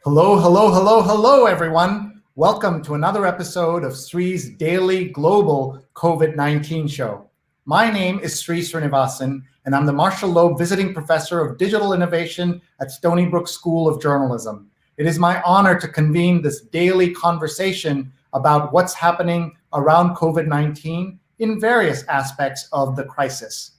Hello, hello, hello, hello, everyone. Welcome to another episode of Sree's daily global COVID-19 show. My name is Sree Srenivasan, and I'm the Marshall Loeb Visiting Professor of Digital Innovation at Stony Brook School of Journalism. It is my honor to convene this daily conversation about what's happening around COVID-19 in various aspects of the crisis.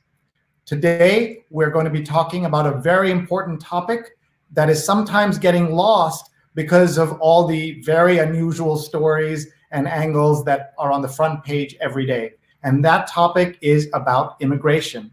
Today, we're going to be talking about a very important topic that is sometimes getting lost because of all the very unusual stories and angles that are on the front page every day. And that topic is about immigration.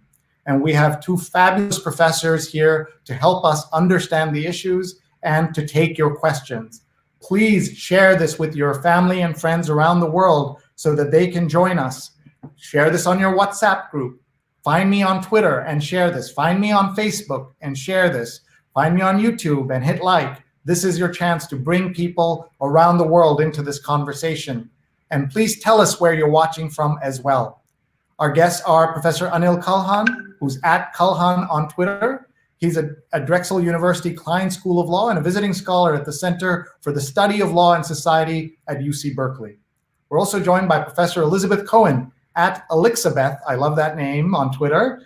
And we have two fabulous professors here to help us understand the issues and to take your questions. Please share this with your family and friends around the world so that they can join us. Share this on your WhatsApp group. Find me on Twitter and share this. Find me on Facebook and share this. Find me on YouTube and hit like. This is your chance to bring people around the world into this conversation. And please tell us where you're watching from as well. Our guests are Professor Anil Kalhan, who's at Kalhan on Twitter. He's a Drexel University Kline School of Law and a visiting scholar at the Center for the Study of Law and Society at UC Berkeley. We're also joined by Professor Elizabeth Cohen at Elixabeth, I love that name, on Twitter,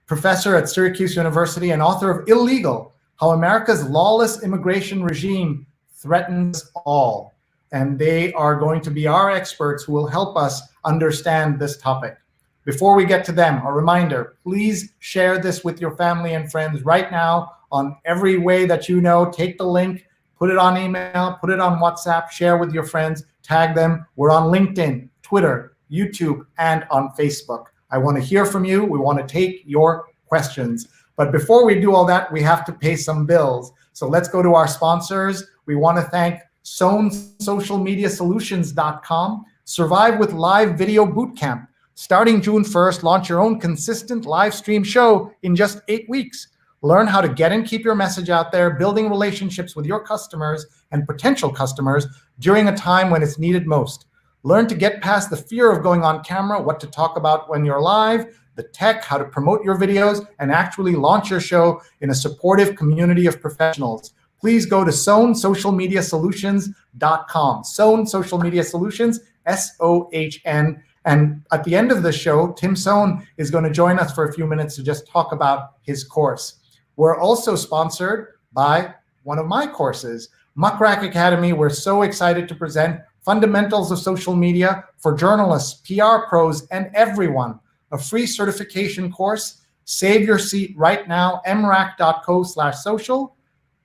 professor at Syracuse University and author of Illegal: How America's Lawless Immigration Regime Threatens All. And they are going to be our experts who will help us understand this topic. Before we get to them, a reminder, please share this with your family and friends right now on every way that you know. Take the link, put it on email, put it on WhatsApp, share with your friends, tag them. We're on LinkedIn, Twitter, YouTube, and on Facebook. I want to hear from you. We want to take your questions. But before we do all that, we have to pay some bills. So let's go to our sponsors. We want to thank SownSocialMediaSolutions.com. Survive with Live Video Bootcamp. Starting June 1st, launch your own consistent live stream show in just 8 weeks. Learn how to get and keep your message out there, building relationships with your customers and potential customers during a time when it's needed most. Learn to get past the fear of going on camera, what to talk about when you're live, the tech, how to promote your videos, and actually launch your show in a supportive community of professionals. Please go to SownSocialMediaSolutions.com. Sohn Social Media Solutions, SOHN. And at the end of the show, Tim Sohn is going to join us for a few minutes to just talk about his course. We're also sponsored by one of my courses, Muckrack Academy. We're so excited to present Fundamentals of Social Media for Journalists, PR pros, and everyone. A free certification course. Save your seat right now, mrac.co/social,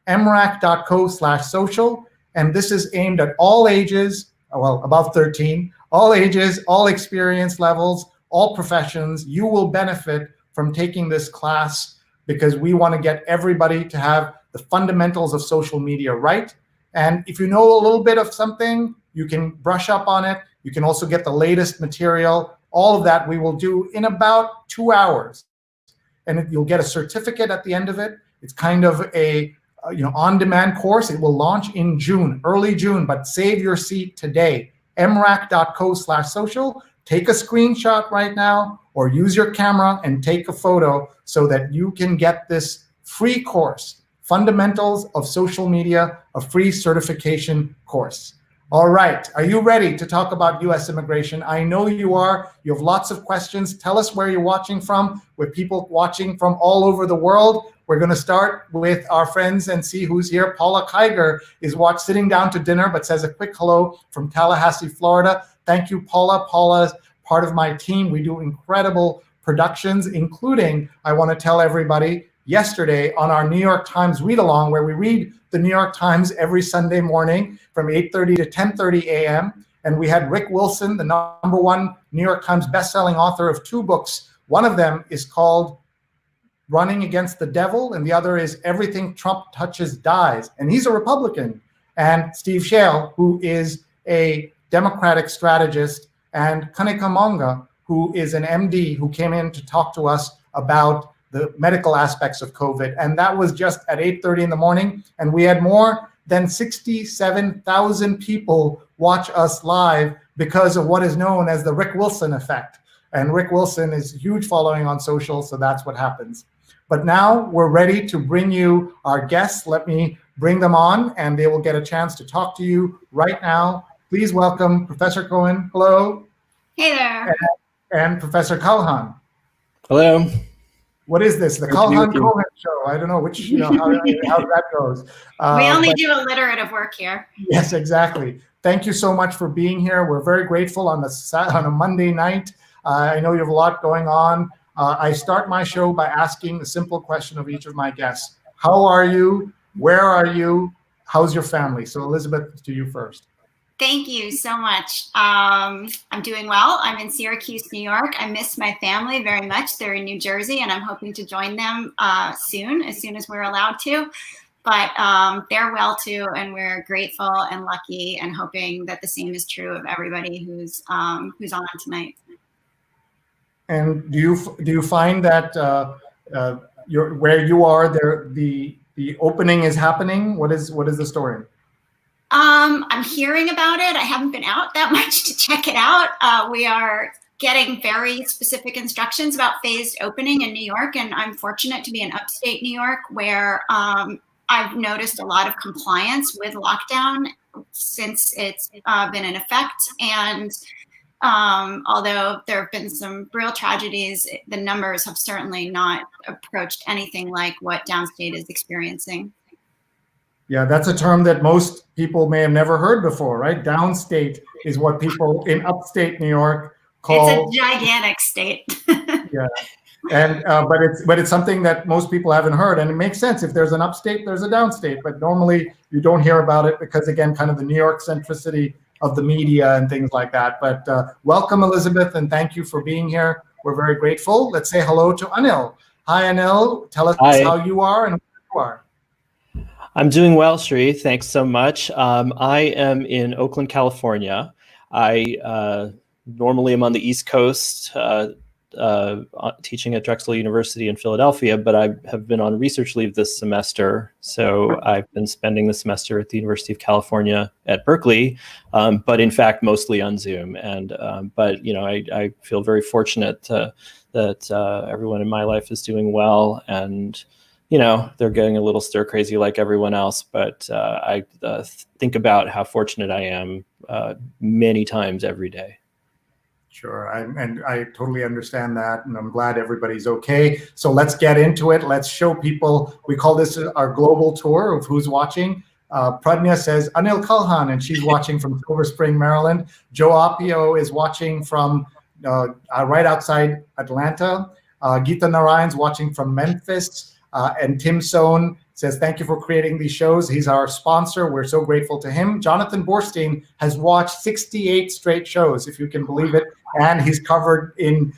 mrac.co/social. And this is aimed at all ages, well, above 13, all ages, all experience levels, all professions. You will benefit from taking this class because we want to get everybody to have the fundamentals of social media right. And if you know a little bit of something, you can brush up on it. You can also get the latest material. All of that we will do in about 2 hours. And you'll get a certificate at the end of it. It's kind of a on-demand course. It will launch in June, early June, but save your seat today. mrac.co/social. Take a screenshot right now or use your camera and take a photo so that you can get this free course, Fundamentals of Social Media, a free certification course. All right, are you ready to talk about U.S. immigration? I know you are. You have lots of questions. Tell us where you're watching from. With people watching from all over the world. We're going to start with our friends and see who's here. Paula Kiger is sitting down to dinner, but says a quick hello from Tallahassee, Florida. Thank you, Paula. Paula's part of my team. We do incredible productions, including, I want to tell everybody, yesterday on our New York Times read-along, where we read the New York Times every Sunday morning from 8:30 to 10:30 a.m. And we had Rick Wilson, the #1 New York Times bestselling author of 2 books. One of them is called Running Against the Devil, and the other is Everything Trump Touches Dies. And he's a Republican. And Steve Shale, who is a Democratic strategist, and Kanika Monga, who is an MD who came in to talk to us about the medical aspects of COVID. And that was just at 8:30 in the morning. And we had more than 67,000 people watch us live because of what is known as the Rick Wilson effect. And Rick Wilson is a huge following on social, so that's what happens. But now we're ready to bring you our guests. Let me bring them on, and they will get a chance to talk to you right now. Please welcome Professor Cohen. Hello. Hey there. And Professor Kalhan. Hello. What is this? The Kalhan Cohen show? I don't know which, how that goes. We only do alliterative work here. Yes, exactly. Thank you so much for being here. We're very grateful on a Monday night. I know you have a lot going on. I start my show by asking the simple question of each of my guests. How are you? Where are you? How's your family? So Elizabeth, to you first. Thank you so much. I'm doing well. I'm in Syracuse, New York. I miss my family very much. They're in New Jersey, and I'm hoping to join them soon as we're allowed to. But they're well too, and we're grateful and lucky, and hoping that the same is true of everybody who's on tonight. And do you find that where you are there, the opening is happening? What is the story? I'm hearing about it. I haven't been out that much to check it out. We are getting very specific instructions about phased opening in New York, and I'm fortunate to be in upstate New York, where I've noticed a lot of compliance with lockdown since it's been in effect. And although there have been some real tragedies, the numbers have certainly not approached anything like what downstate is experiencing. Yeah, that's a term that most people may have never heard before, right? Downstate is what people in upstate New York call. It's a gigantic state. Yeah, and but it's something that most people haven't heard, and it makes sense. If there's an upstate, there's a downstate, but normally you don't hear about it because, again, kind of the New York centricity of the media and things like that. But welcome, Elizabeth, and thank you for being here. We're very grateful. Let's say hello to Anil. Hi, Anil. Tell us how you are and where you are. I'm doing well, Sree. Thanks so much. I am in Oakland, California. I normally am on the East Coast teaching at Drexel University in Philadelphia, but I have been on research leave this semester. So I've been spending the semester at the University of California at Berkeley, but in fact, mostly on Zoom. And but I feel very fortunate that everyone in my life is doing well, and they're getting a little stir crazy like everyone else, but I think about how fortunate I am many times every day. Sure, and I totally understand that, and I'm glad everybody's okay. So let's get into it. Let's show people. We call this our global tour of who's watching. Pradnya says Anil Kalhan, and she's watching from Silver Spring, Maryland. Joe Appio is watching from right outside Atlanta. Geeta Narayan's watching from Memphis. And Tim Sohn says, thank you for creating these shows. He's our sponsor. We're so grateful to him. Jonathan Borstein has watched 68 straight shows, if you can believe it. And he's covered in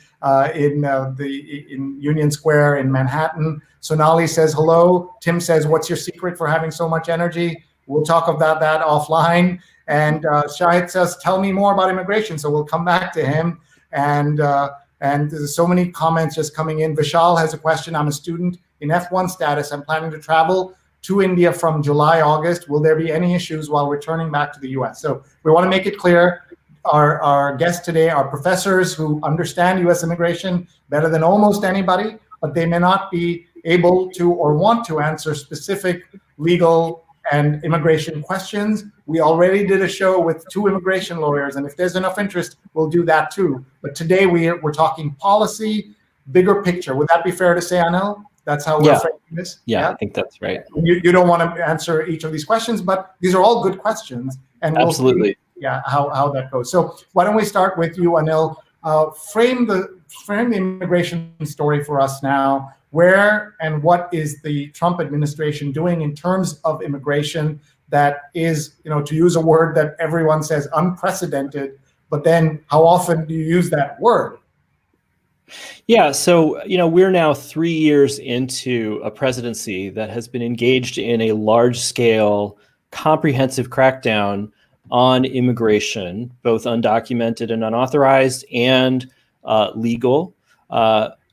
Union Square in Manhattan. Sonali says, hello. Tim says, what's your secret for having so much energy? We'll talk about that offline. And Shahid says, tell me more about immigration. So we'll come back to him. And there's so many comments just coming in. Vishal has a question. I'm a student in F1 status. I'm planning to travel to India from July, August. Will there be any issues while returning back to the US? So we want to make it clear. Our guests today are professors who understand US immigration better than almost anybody, but they may not be able to or want to answer specific legal and immigration questions. We already did a show with 2 immigration lawyers, and if there's enough interest, we'll do that too. But today we're talking policy, bigger picture. Would that be fair to say, Anil? That's how we're framing this? Yeah, I think that's right. You don't want to answer each of these questions, but these are all good questions. And absolutely. We'll see, how that goes. So why don't we start with you, Anil? Frame the immigration story for us now. Where and what is the Trump administration doing in terms of immigration that is, to use a word that everyone says, unprecedented, but then how often do you use that word? Yeah, so, we're now 3 years into a presidency that has been engaged in a large-scale, comprehensive crackdown on immigration, both undocumented and unauthorized, and legal,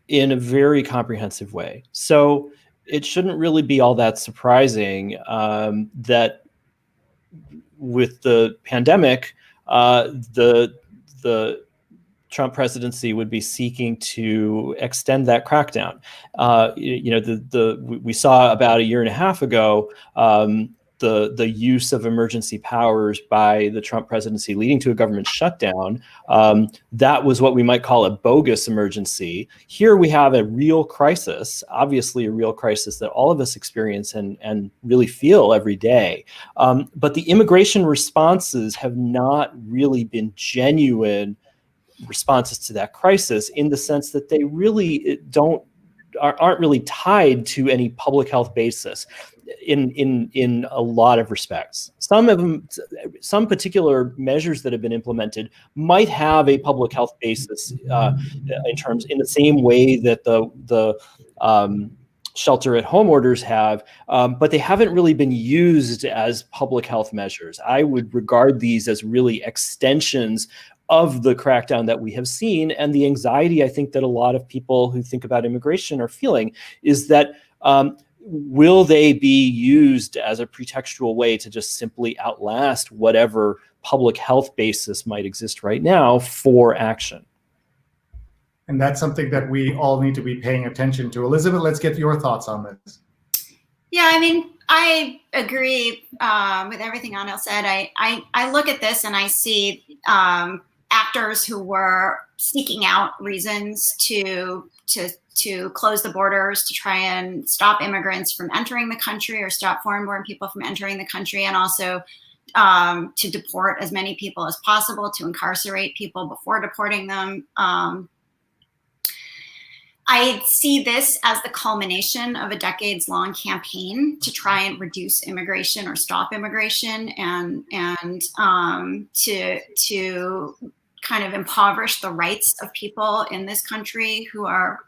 in a very comprehensive way. So it shouldn't really be all that surprising that with the pandemic, the Trump presidency would be seeking to extend that crackdown. We saw about a year and a half ago the use of emergency powers by the Trump presidency leading to a government shutdown. That was what we might call a bogus emergency. Here we have a real crisis, obviously a real crisis that all of us experience and really feel every day. But the immigration responses have not really been genuine responses to that crisis, in the sense that they really aren't really tied to any public health basis in a lot of respects. Some particular measures that have been implemented might have a public health basis in the same way that the shelter at home orders have, but they haven't really been used as public health measures. I would regard these as really extensions of the crackdown that we have seen. And the anxiety, I think, that a lot of people who think about immigration are feeling is that will they be used as a pretextual way to just simply outlast whatever public health basis might exist right now for action? And that's something that we all need to be paying attention to. Elizabeth, let's get your thoughts on this. Yeah, I mean, I agree with everything Anil said. I look at this and I see actors who were seeking out reasons to close the borders, to try and stop immigrants from entering the country or stop foreign-born people from entering the country, and also to deport as many people as possible, to incarcerate people before deporting them. I see this as the culmination of a decades-long campaign to try and reduce immigration or stop immigration, and to kind of impoverish the rights of people in this country who are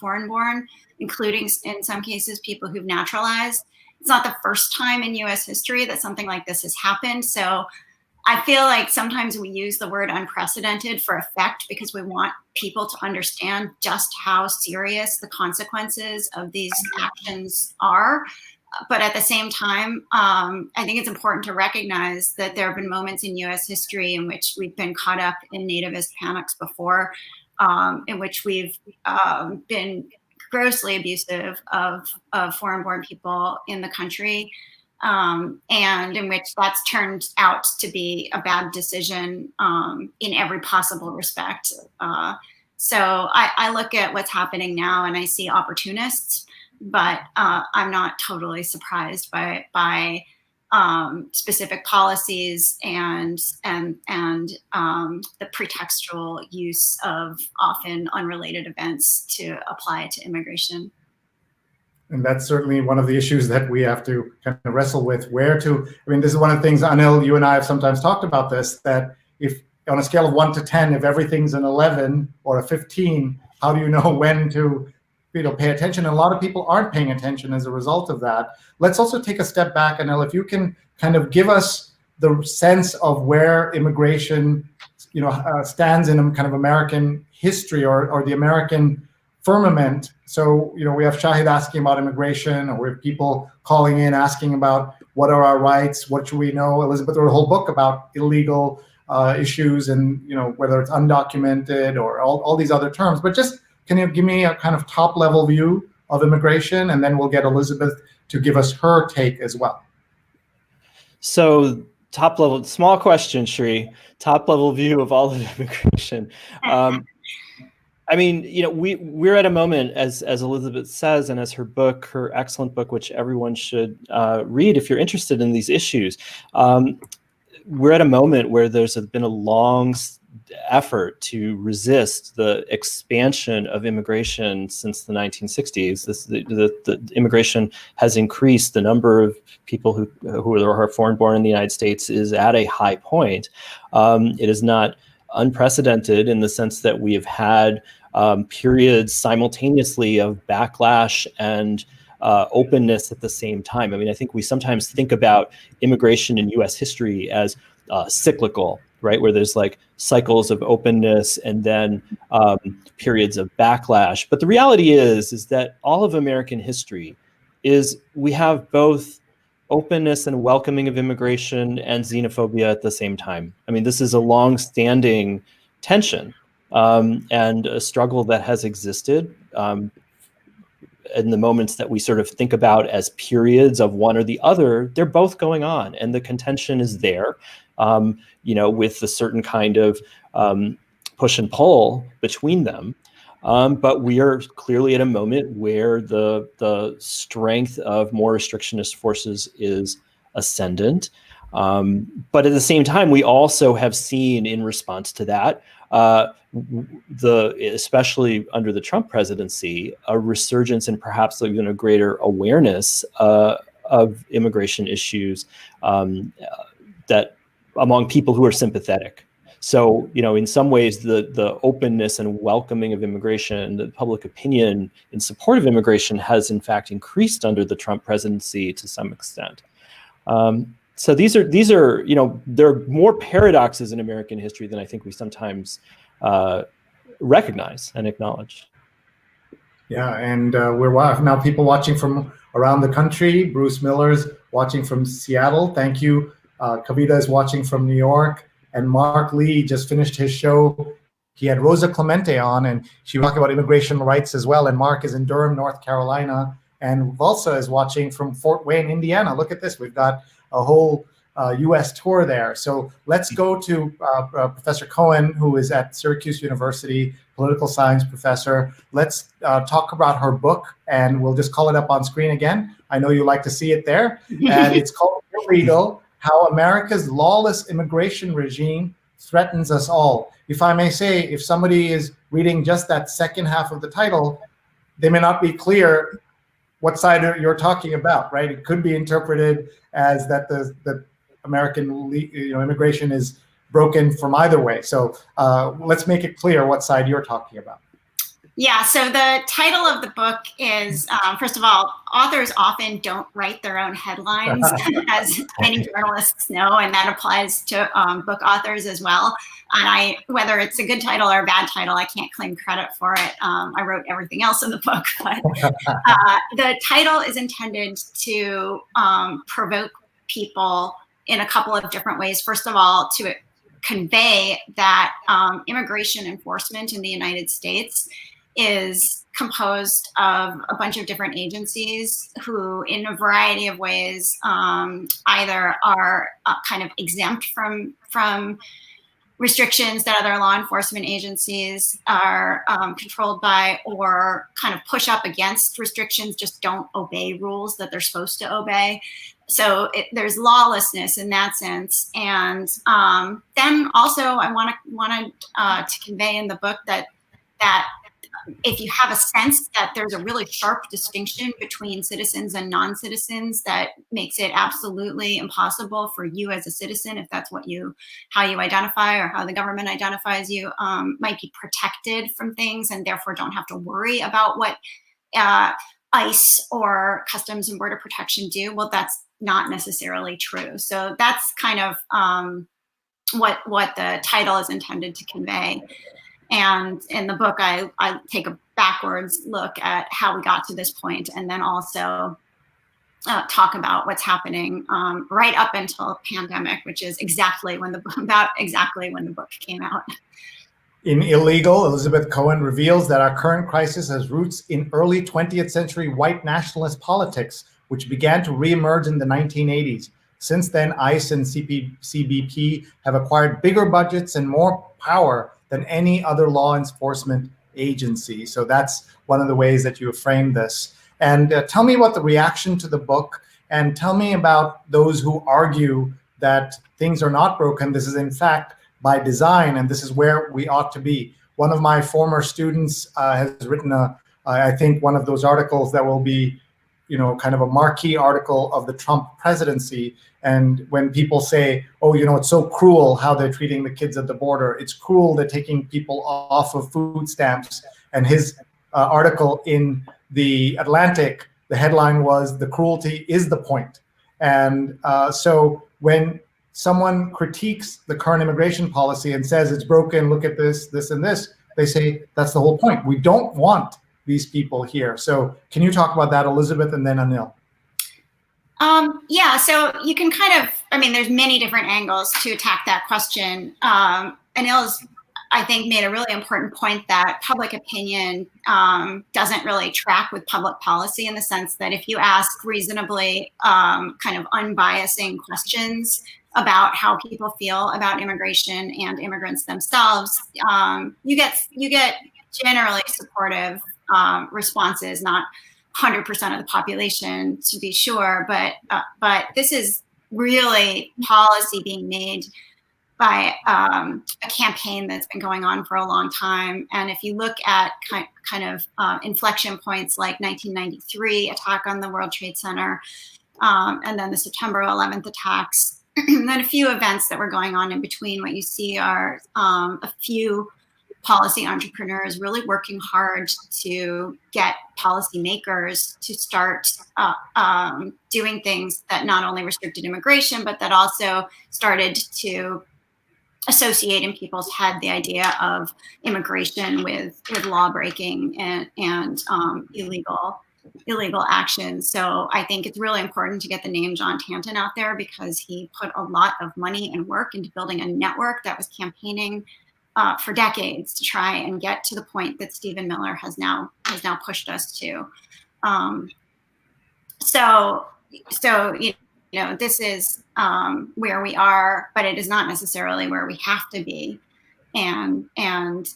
foreign-born, including in some cases people who've naturalized. It's not the first time in U.S. history that something like this has happened. So I feel like sometimes we use the word unprecedented for effect because we want people to understand just how serious the consequences of these actions are. But at the same time, I think it's important to recognize that there have been moments in U.S. history in which we've been caught up in nativist panics before, in which we've been grossly abusive of foreign-born people in the country, and in which that's turned out to be a bad decision in every possible respect. So I look at what's happening now and I see opportunists, but I'm not totally surprised by specific policies and the pretextual use of often unrelated events to apply to immigration. And that's certainly one of the issues that we have to kind of wrestle with, this is one of the things, Anil, you and I have sometimes talked about this, that if on a scale of 1 to 10, if everything's an 11 or a 15, how do you know when to pay attention? And a lot of people aren't paying attention as a result of that. Let's also take a step back, Anil, if you can kind of give us the sense of where immigration stands in kind of American history or the American firmament. So, we have Shahid asking about immigration, or we have people calling in asking about what are our rights, what should we know? Elizabeth wrote a whole book about illegal issues and, whether it's undocumented or all these other terms. But just, can you give me a kind of top level view of immigration? And then we'll get Elizabeth to give us her take as well. So top level, small question, Sree, top level view of all of immigration. We're at a moment, as Elizabeth says, and as her excellent book, which everyone should read if you're interested in these issues. We're at a moment where there's been a long effort to resist the expansion of immigration since the 1960s. The immigration has increased. The number of people who are foreign-born in the United States is at a high point. It is not unprecedented in the sense that we have had periods simultaneously of backlash and openness at the same time. I think we sometimes think about immigration in U.S. history as cyclical, right? Where there's like cycles of openness and then periods of backlash. But the reality is that all of American history is we have both openness and welcoming of immigration and xenophobia at the same time. This is a long-standing tension. and a struggle that has existed in the moments that we sort of think about as periods of one or the other. They're both going on, and the contention is there, with a certain kind of push and pull between them. But we are clearly at a moment where the strength of more restrictionist forces is ascendant. But at the same time, we also have seen in response to that, especially under the Trump presidency, a resurgence in perhaps even a greater awareness of immigration issues that among people who are sympathetic. So, in some ways, the openness and welcoming of immigration, the public opinion in support of immigration has in fact increased under the Trump presidency to some extent. So these are there are more paradoxes in American history than I think we sometimes recognize and acknowledge. Yeah, and we're now people watching from around the country. Bruce Miller's watching from Seattle. Thank you. Kavita is watching from New York. And Mark Lee just finished his show. He had Rosa Clemente on, and she was talking about immigration rights as well. And Mark is in Durham, North Carolina. And Valsa is watching from Fort Wayne, Indiana. Look at this. We've got a whole U.S. tour there. So let's go to Professor Cohen, who is at Syracuse University, political science professor. Let's talk about her book, and we'll just call it up on screen again. I know you like to see it there. And it's called Illegal: How America's Lawless Immigration Regime Threatens Us All. If I may say, if somebody is reading just that second half of the title, they may not be clear what side you're talking about, right? It could be interpreted as that the American immigration is broken from either way. So let's make it clear what side you're talking about. Yeah, so the title of the book is, first of all, authors often don't write their own headlines, as many journalists know, and that applies to book authors as well. And whether it's a good title or a bad title, I can't claim credit for it. I wrote everything else in the book, but the title is intended to provoke people in a couple of different ways. First of all, to convey that immigration enforcement in the United States is composed of a bunch of different agencies who, in a variety of ways, either are kind of exempt from restrictions that other law enforcement agencies are controlled by, or kind of push up against restrictions, just don't obey rules that they're supposed to obey. So there's lawlessness in that sense. And then also I wanted to convey in the book that if you have a sense that there's a really sharp distinction between citizens and non-citizens that makes it absolutely impossible for you as a citizen, if that's how you identify or how the government identifies you, might be protected from things and therefore don't have to worry about what ICE or Customs and Border Protection do. Well, that's not necessarily true. So that's kind of what the title is intended to convey. And in the book, I take a backwards look at how we got to this point, and then also talk about what's happening right up until pandemic, which is exactly when the book came out. In Illegal, Elizabeth Cohen reveals that our current crisis has roots in early 20th century white nationalist politics, which began to reemerge in the 1980s. Since then, ICE and CBP have acquired bigger budgets and more power than any other law enforcement agency. So that's one of the ways that you have framed this. And tell me about the reaction to the book, and tell me about those who argue that things are not broken. This is in fact by design, and this is where we ought to be. One of my former students has written I think one of those articles that will be, kind of a marquee article of the Trump presidency. And when people say, oh, it's so cruel how they're treating the kids at the border. It's cruel they're taking people off of food stamps. And his article in the Atlantic, the headline was, "The cruelty is the point." And so when someone critiques the current immigration policy and says it's broken, look at this, this, and this, they say that's the whole point. We don't want these people here. So can you talk about that, Elizabeth, and then Anil? Yeah, so you can kind of, there's many different angles to attack that question. Anil is, I think, made a really important point that public opinion doesn't really track with public policy, in the sense that if you ask reasonably kind of unbiasing questions about how people feel about immigration and immigrants themselves, you get generally supportive responses, not 100% of the population, to be sure, but this is really policy being made by a campaign that's been going on for a long time. And if you look at kind of inflection points like 1993 attack on the World Trade Center, and then the September 11th attacks, and then a few events that were going on in between, what you see are a few policy entrepreneurs really working hard to get policymakers to start doing things that not only restricted immigration, but that also started to associate in people's head the idea of immigration with law breaking and illegal actions. So I think it's really important to get the name John Tanton out there, because he put a lot of money and work into building a network that was campaigning for decades to try and get to the point that Stephen Miller has now pushed us to. So you know, this is where we are, but it is not necessarily where we have to be. And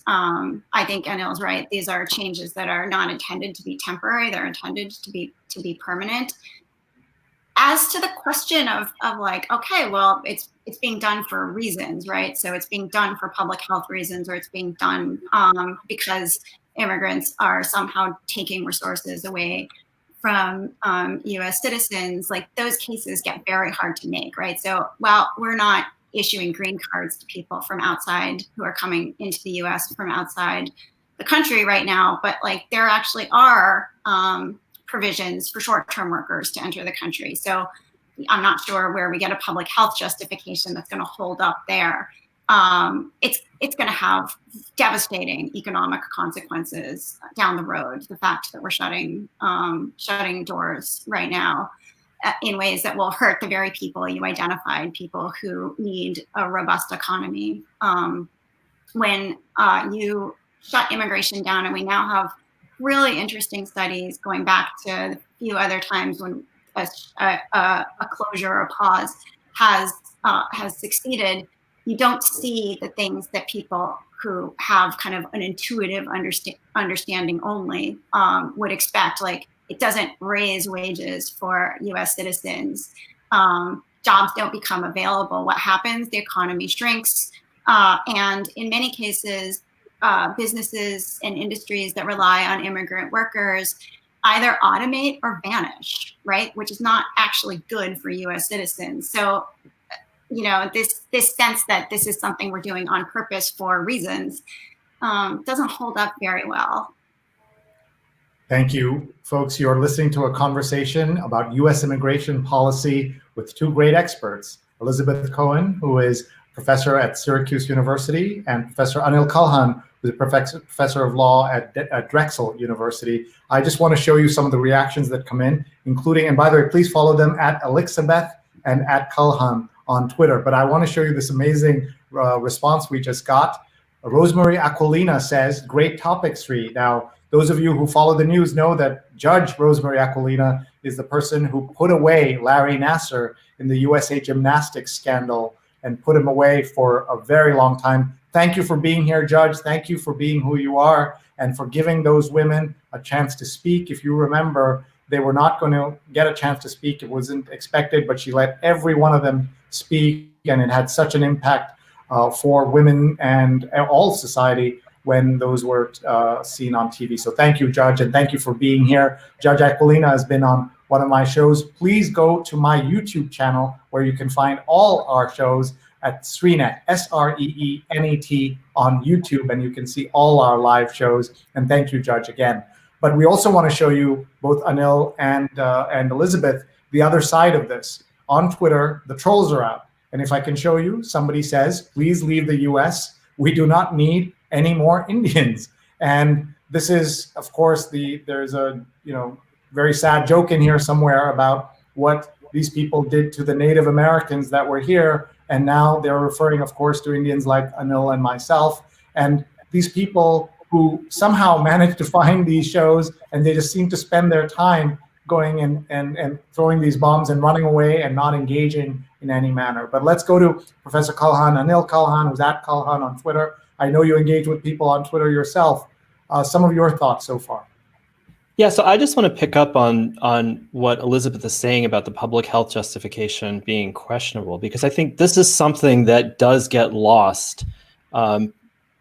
I think Anil's right. These are changes that are not intended to be temporary; they're intended to be permanent. As to the question of like, okay, well, it's being done for reasons, right? So it's being done for public health reasons, or it's being done because immigrants are somehow taking resources away from U.S. citizens. Like, those cases get very hard to make, right? So, well, we're not issuing green cards to people from outside who are coming into the U.S. from outside the country right now, but like there actually are provisions for short-term workers to enter the country. So I'm not sure where we get a public health justification that's going to hold up there. It's going to have devastating economic consequences down the road. The fact that we're shutting doors right now in ways that will hurt the very people you identified, people who need a robust economy. When you shut immigration down, and we now have really interesting studies going back to a few other times when a closure or a pause has succeeded, you don't see the things that people who have kind of an intuitive understanding only would expect. Like, it doesn't raise wages for U.S. citizens. Jobs don't become available. What happens? The economy shrinks. And in many cases, businesses and industries that rely on immigrant workers either automate or vanish, right? Which is not actually good for U.S. citizens. So, you know, this sense that this is something we're doing on purpose for reasons doesn't hold up very well. Thank you, folks. You're listening to a conversation about U.S. immigration policy with two great experts, Elizabeth Cohen, who is professor at Syracuse University, and Professor Anil Kalhan, who's a professor of law at Drexel University. I just want to show you some of the reactions that come in, including, and by the way, please follow them at Elizabeth and at Kalhan on Twitter. But I want to show you this amazing response we just got. Rosemary Aquilina says, great topic, Sree. Now, those of you who follow the news know that Judge Rosemary Aquilina is the person who put away Larry Nassar in the USA Gymnastics scandal and put him away for a very long time. Thank you for being here, Judge. Thank you for being who you are and for giving those women a chance to speak. If you remember, they were not going to get a chance to speak. It wasn't expected, but she let every one of them speak, and it had such an impact for women and all society when those were seen on TV. So thank you, Judge, and thank you for being here. Judge Aquilina has been on one of my shows. Please go to my YouTube channel where you can find all our shows at Sreenet, SREENET on YouTube, and you can see all our live shows. And thank you, Judge, again. But we also want to show you, both Anil and Elizabeth, the other side of this. On Twitter, the trolls are out. And if I can show you, somebody says, please leave the US. We do not need any more Indians. And this is, of course, there's a very sad joke in here somewhere about what these people did to the Native Americans that were here. And now they're referring, of course, to Indians like Anil and myself. And these people who somehow manage to find these shows, and they just seem to spend their time going and throwing these bombs and running away and not engaging in any manner. But let's go to Professor Kalhan, Anil Kalhan, who's at Kalhan on Twitter. I know you engage with people on Twitter yourself. Some of your thoughts so far. Yeah, so I just want to pick up on what Elizabeth is saying about the public health justification being questionable, because I think this is something that does get lost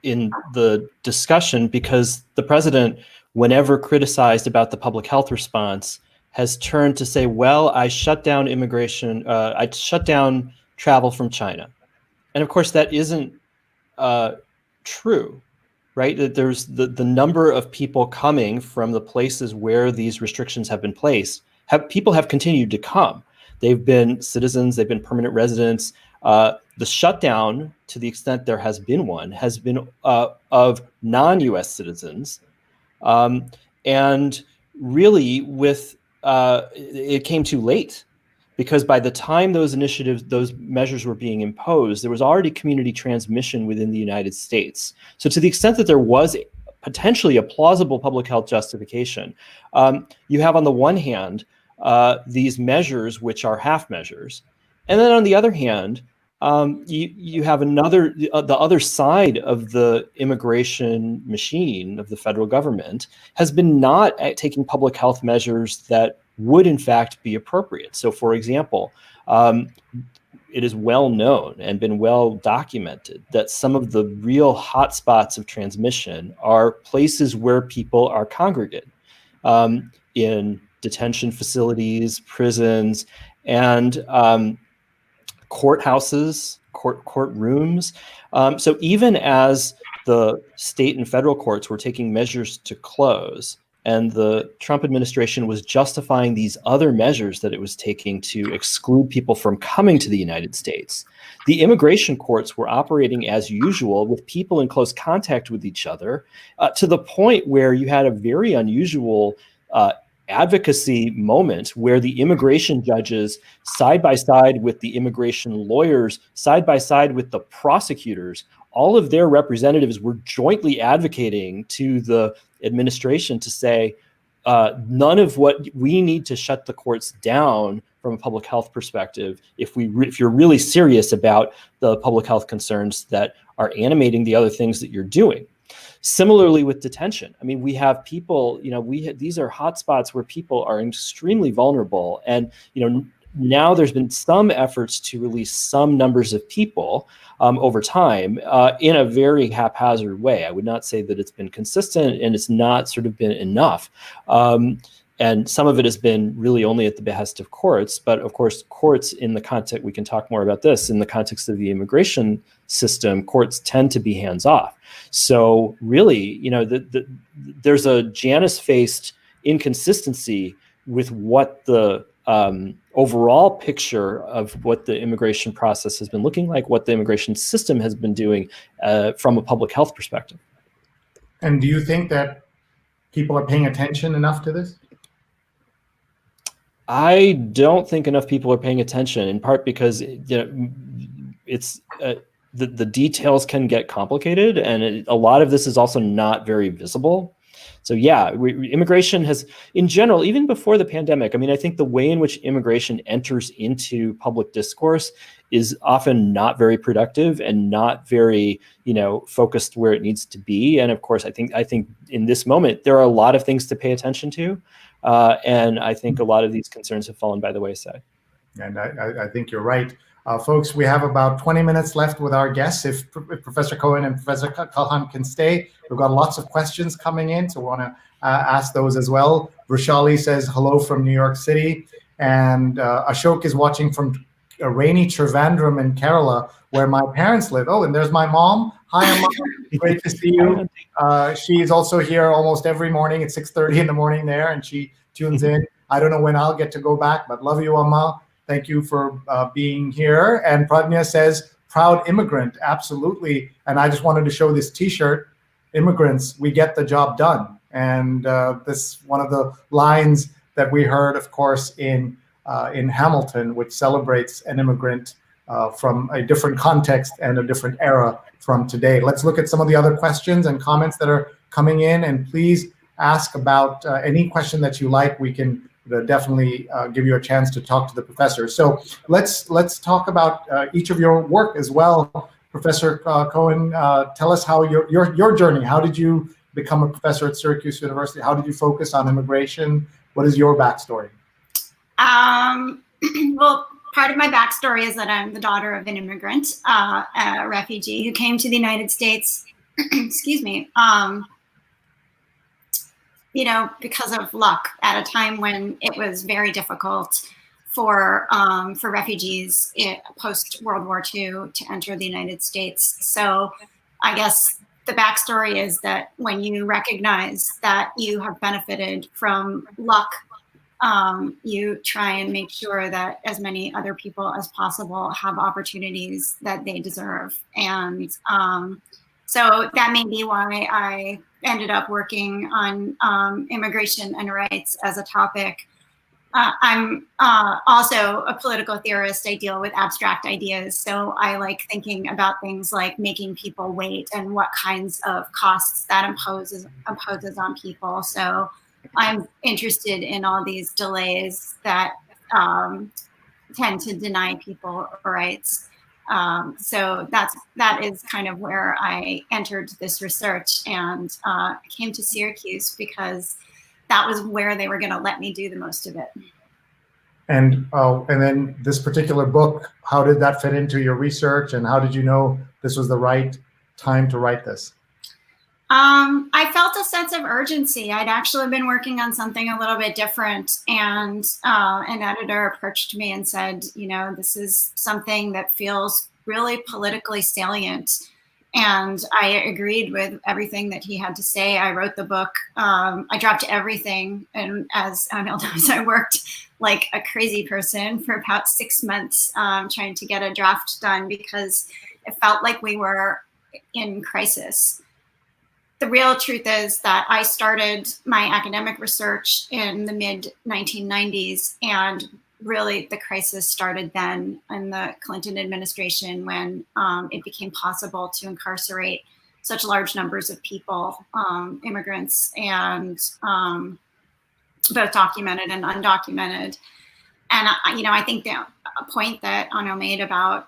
in the discussion, because the president, whenever criticized about the public health response, has turned to say, well, I shut down immigration, I shut down travel from China. And of course, that isn't true, right? That there's the number of people coming from the places where these restrictions have been placed, people have continued to come. They've been citizens, they've been permanent residents. The shutdown, to the extent there has been one, has been of non-US citizens. And really it came too late, because by the time those measures were being imposed, there was already community transmission within the United States. So to the extent that there was potentially a plausible public health justification, you have on the one hand, these measures, which are half measures. And then on the other hand, you have the other side of the immigration machine of the federal government has been not taking public health measures that would in fact be appropriate. So for example, it is well known and been well documented that some of the real hotspots of transmission are places where people are congregate, in detention facilities, prisons, and courthouses, courtrooms. So even as the state and federal courts were taking measures to close, and the Trump administration was justifying these other measures that it was taking to exclude people from coming to the United States, the immigration courts were operating as usual with people in close contact with each other, to the point where you had a very unusual advocacy moment where the immigration judges, side by side with the immigration lawyers, side by side with the prosecutors, all of their representatives were jointly advocating to the administration to say, none of what we need to shut the courts down from a public health perspective, if you're really serious about the public health concerns that are animating the other things that you're doing. Similarly with detention, I mean, we have people, these are hotspots where people are extremely vulnerable. And, now there's been some efforts to release some numbers of people over time in a very haphazard way. I would not say that it's been consistent, and it's not sort of been enough. And some of it has been really only at the behest of courts. But of course, courts in the context, we can talk more about this, in the context of the immigration system, courts tend to be hands off. So really, there's a Janus-faced inconsistency with what the overall picture of what the immigration process has been looking like, what the immigration system has been doing from a public health perspective. And do you think that people are paying attention enough to this? I don't think enough people are paying attention, in part because it's the details can get complicated, and a lot of this is also not very visible. So yeah, immigration has, in general, even before the pandemic, I mean, I think the way in which immigration enters into public discourse is often not very productive and not very, focused where it needs to be. And of course, I think in this moment, there are a lot of things to pay attention to. And I think a lot of these concerns have fallen by the wayside. And I think you're right. Folks, we have about 20 minutes left with our guests. If Professor Cohen and Professor Kalhan can stay, we've got lots of questions coming in, so we want to ask those as well. Brushali says hello from New York City, and Ashok is watching from a rainy Trivandrum in Kerala, where my parents live. Oh, and there's my mom. Hi, Mom. Great to see you. She is also here almost every morning at 6:30 in the morning there, and she tunes in. I don't know when I'll get to go back, but love you, Amma. Thank you for being here. And Pradnya says, proud immigrant, absolutely. And I just wanted to show this T-shirt, immigrants, we get the job done. And this one of the lines that we heard, of course, in Hamilton, which celebrates an immigrant from a different context and a different era from today. Let's look at some of the other questions and comments that are coming in, and please ask about any question that you like. We can definitely give you a chance to talk to the professor. So let's talk about each of your work as well. Professor Cohen, tell us how your journey. How did you become a professor at Syracuse University? How did you focus on immigration? What is your backstory? Well, part of my backstory is that I'm the daughter of an immigrant, a refugee who came to the United States, excuse me, because of luck at a time when it was very difficult for refugees post World War II to enter the United States. So I guess the backstory is that when you recognize that you have benefited from luck, you try and make sure that as many other people as possible have opportunities that they deserve. And so that may be why I ended up working on immigration and rights as a topic. I'm also a political theorist. I deal with abstract ideas. So I like thinking about things like making people wait and what kinds of costs that imposes on people. So I'm interested in all these delays that tend to deny people rights. So that is kind of where I entered this research, and came to Syracuse because that was where they were going to let me do the most of it. And then this particular book, how did that fit into your research, and how did you know this was the right time to write this? I felt a sense of urgency. I'd actually been working on something a little bit different, and an editor approached me and said, this is something that feels really politically salient. And I agreed with everything that he had to say. I wrote the book. I dropped everything. And as Anil knows, I worked like a crazy person for about 6 months trying to get a draft done because it felt like we were in crisis. The real truth is that I started my academic research in the mid-1990s, and really the crisis started then in the Clinton administration when it became possible to incarcerate such large numbers of people, immigrants, and both documented and undocumented. And I think that a point that Anil made about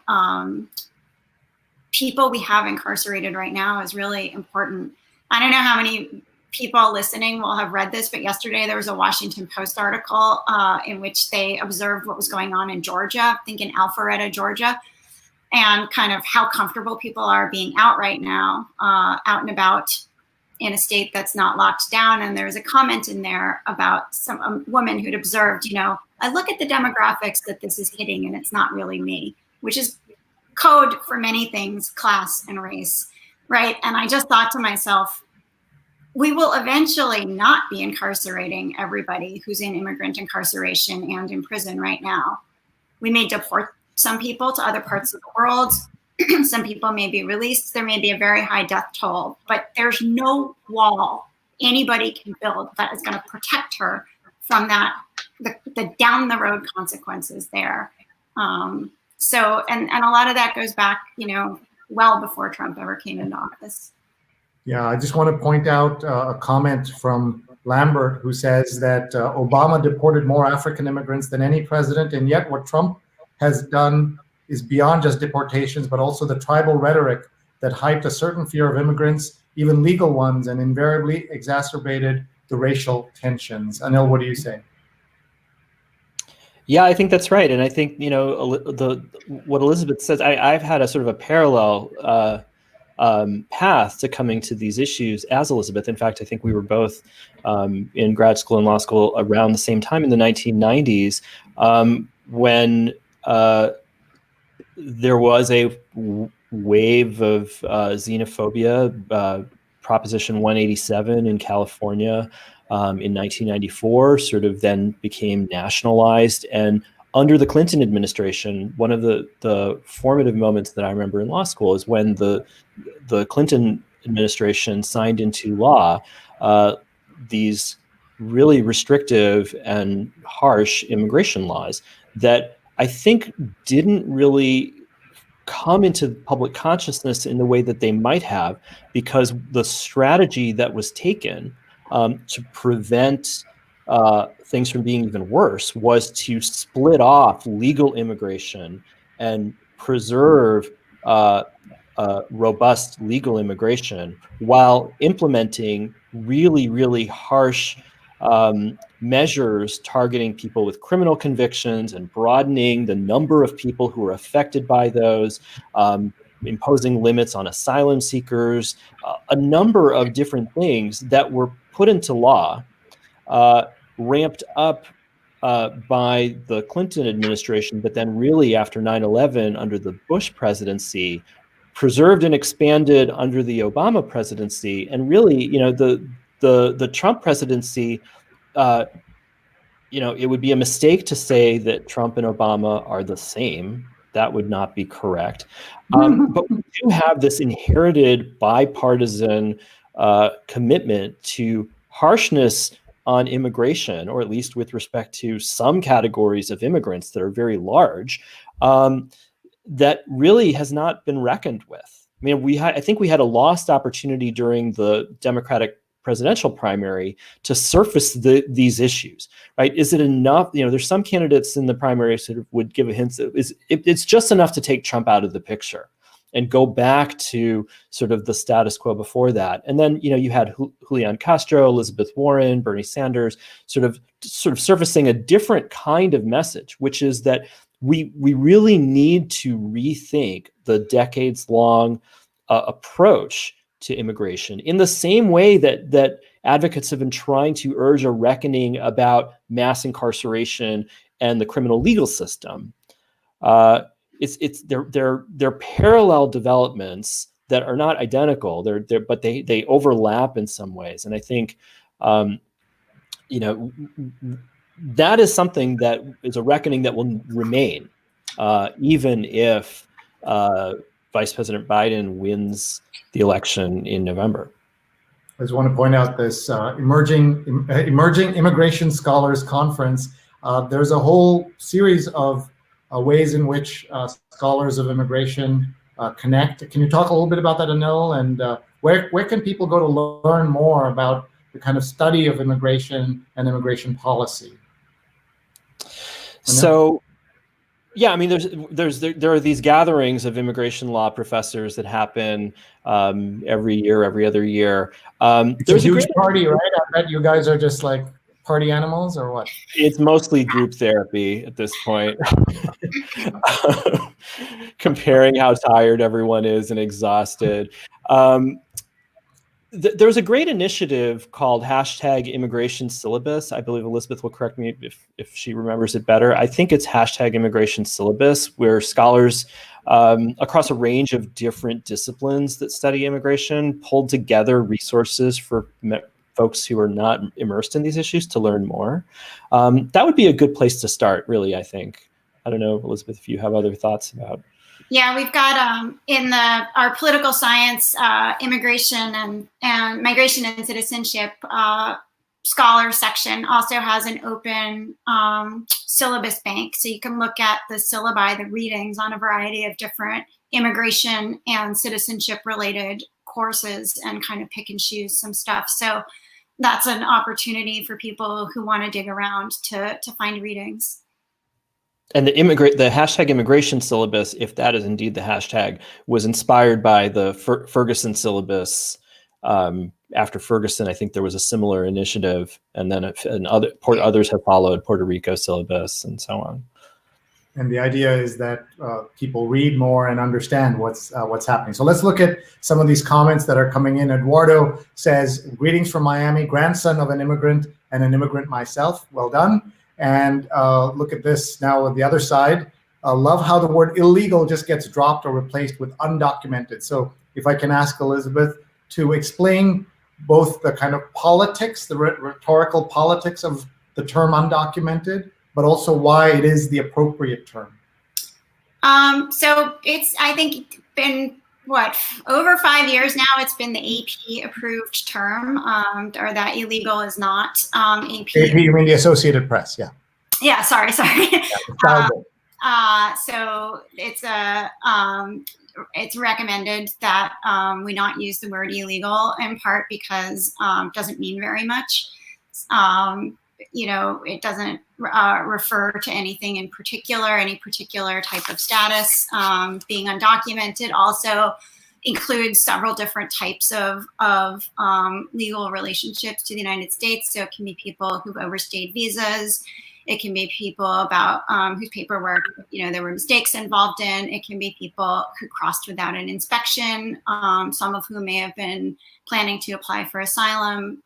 people we have incarcerated right now is really important. I don't know how many people listening will have read this, but yesterday there was a Washington Post article in which they observed what was going on in Georgia, I think in Alpharetta, Georgia, and kind of how comfortable people are being out right now, out and about in a state that's not locked down. And there's a comment in there about a woman who'd observed, I look at the demographics that this is hitting and it's not really me, which is code for many things, class and race. Right. And I just thought to myself, we will eventually not be incarcerating everybody who's in immigrant incarceration and in prison right now. We may deport some people to other parts of the world. Some people may be released. There may be a very high death toll, but there's no wall anybody can build that is going to protect her from that, the down the road consequences there. So, and a lot of that goes back, well before Trump ever came into office. Yeah, I just want to point out a comment from Lambert, who says that Obama deported more African immigrants than any president, and yet what Trump has done is beyond just deportations, but also the tribal rhetoric that hyped a certain fear of immigrants, even legal ones, and invariably exacerbated the racial tensions. Anil, what do you say? Yeah, I think that's right. And I think, what Elizabeth says, I've had a sort of a parallel path to coming to these issues as Elizabeth. In fact, I think we were both in grad school and law school around the same time in the 1990s when there was a wave of xenophobia, Proposition 187 in California, in 1994, sort of then became nationalized. And under the Clinton administration, one of the formative moments that I remember in law school is when the Clinton administration signed into law these really restrictive and harsh immigration laws that I think didn't really come into public consciousness in the way that they might have, because the strategy that was taken to prevent things from being even worse was to split off legal immigration and preserve robust legal immigration while implementing really, really harsh measures targeting people with criminal convictions and broadening the number of people who are affected by those, imposing limits on asylum seekers, a number of different things that were put into law, ramped up by the Clinton administration, but then really after 9/11 under the Bush presidency, preserved and expanded under the Obama presidency, and really, the Trump presidency, it would be a mistake to say that Trump and Obama are the same. That would not be correct. But we do have this inherited bipartisan commitment to harshness on immigration, or at least with respect to some categories of immigrants that are very large, that really has not been reckoned with. I mean, I think we had a lost opportunity during the Democratic presidential primary to surface these issues, right? Is it enough? There's some candidates in the primary sort of would give a hint that it's just enough to take Trump out of the picture and go back to sort of the status quo before that. And then, you had Julian Castro, Elizabeth Warren, Bernie Sanders, sort of surfacing a different kind of message, which is that we really need to rethink the decades-long approach to immigration in the same way that advocates have been trying to urge a reckoning about mass incarceration and the criminal legal system. They're parallel developments that are not identical. But they overlap in some ways, and I think that is something that is a reckoning that will remain, even if Vice President Biden wins the election in November. I just want to point out this emerging immigration scholars conference. There's a whole series of ways in which scholars of immigration connect. Can you talk a little bit about that, Anil? And where can people go to learn more about the kind of study of immigration and immigration policy? So, yeah, I mean, there are these gatherings of immigration law professors that happen every year, every other year. There's a huge party, right? I bet you guys are just like party animals, or what? It's mostly group therapy at this point. Comparing how tired everyone is and exhausted. There's a great initiative called #ImmigrationSyllabus. I believe Elizabeth will correct me if she remembers it better. I think it's #ImmigrationSyllabus, where scholars across a range of different disciplines that study immigration pulled together resources for folks who are not immersed in these issues to learn more. That would be a good place to start, really, I think. I don't know, Elizabeth, if you have other thoughts about. Yeah, we've got in our political science, immigration and migration and citizenship scholar section also has an open syllabus bank. So you can look at the syllabi, the readings on a variety of different immigration and citizenship related courses and kind of pick and choose some stuff. So that's an opportunity for people who want to dig around to find readings. And the #ImmigrationSyllabus, if that is indeed the hashtag, was inspired by the Ferguson syllabus. After Ferguson, I think there was a similar initiative, and then others have followed, Puerto Rico syllabus, and so on. And the idea is that people read more and understand what's happening. So let's look at some of these comments that are coming in. Eduardo says, "Greetings from Miami, grandson of an immigrant and an immigrant myself. Well done." And look at this now on the other side. Love how the word illegal just gets dropped or replaced with undocumented. So if I can ask Elizabeth to explain both the kind of politics, the rhetorical politics of the term undocumented, but also why it is the appropriate term. So it's, I think, been over 5 years now. It's been the AP approved term, or that illegal is not AP. AP, you mean the Associated Press? Yeah. Yeah. Sorry. Yeah, So it's recommended that we not use the word illegal, in part because it doesn't mean very much. It doesn't refer to anything in particular, any particular type of status. Being undocumented also includes several different types of legal relationships to the United States. So it can be people who've overstayed visas. It can be people about whose paperwork, there were mistakes involved in. It can be people who crossed without an inspection, some of whom may have been planning to apply for asylum.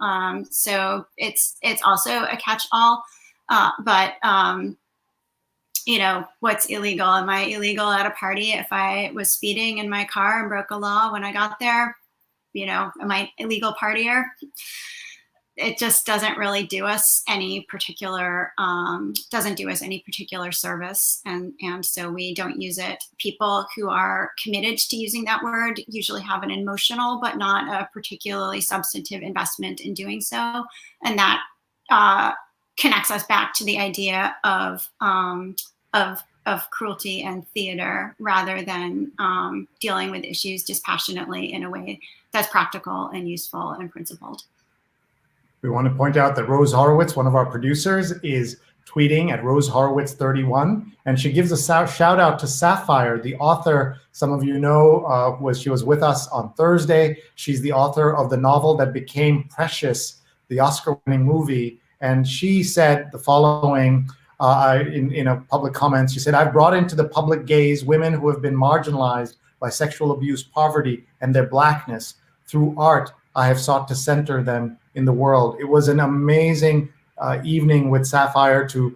So it's also a catch-all. But what's illegal? Am I illegal at a party if I was speeding in my car and broke a law when I got there? Am I an illegal partier? It just doesn't really do us any particular service, and so we don't use it. People who are committed to using that word usually have an emotional but not a particularly substantive investment in doing so, and that connects us back to the idea of cruelty and theater, rather than dealing with issues dispassionately in a way that's practical and useful and principled. We want to point out that Rose Horowitz, one of our producers, is tweeting at Rose Horowitz 31, and she gives a shout out to Sapphire, the author. Some of you know she was with us on Thursday. She's the author of the novel that became Precious, the Oscar-winning movie, and she said the following in a public comment. She said, "I've brought into the public gaze women who have been marginalized by sexual abuse, poverty, and their blackness. Through art, I have sought to center them in the world." It was an amazing evening with Sapphire to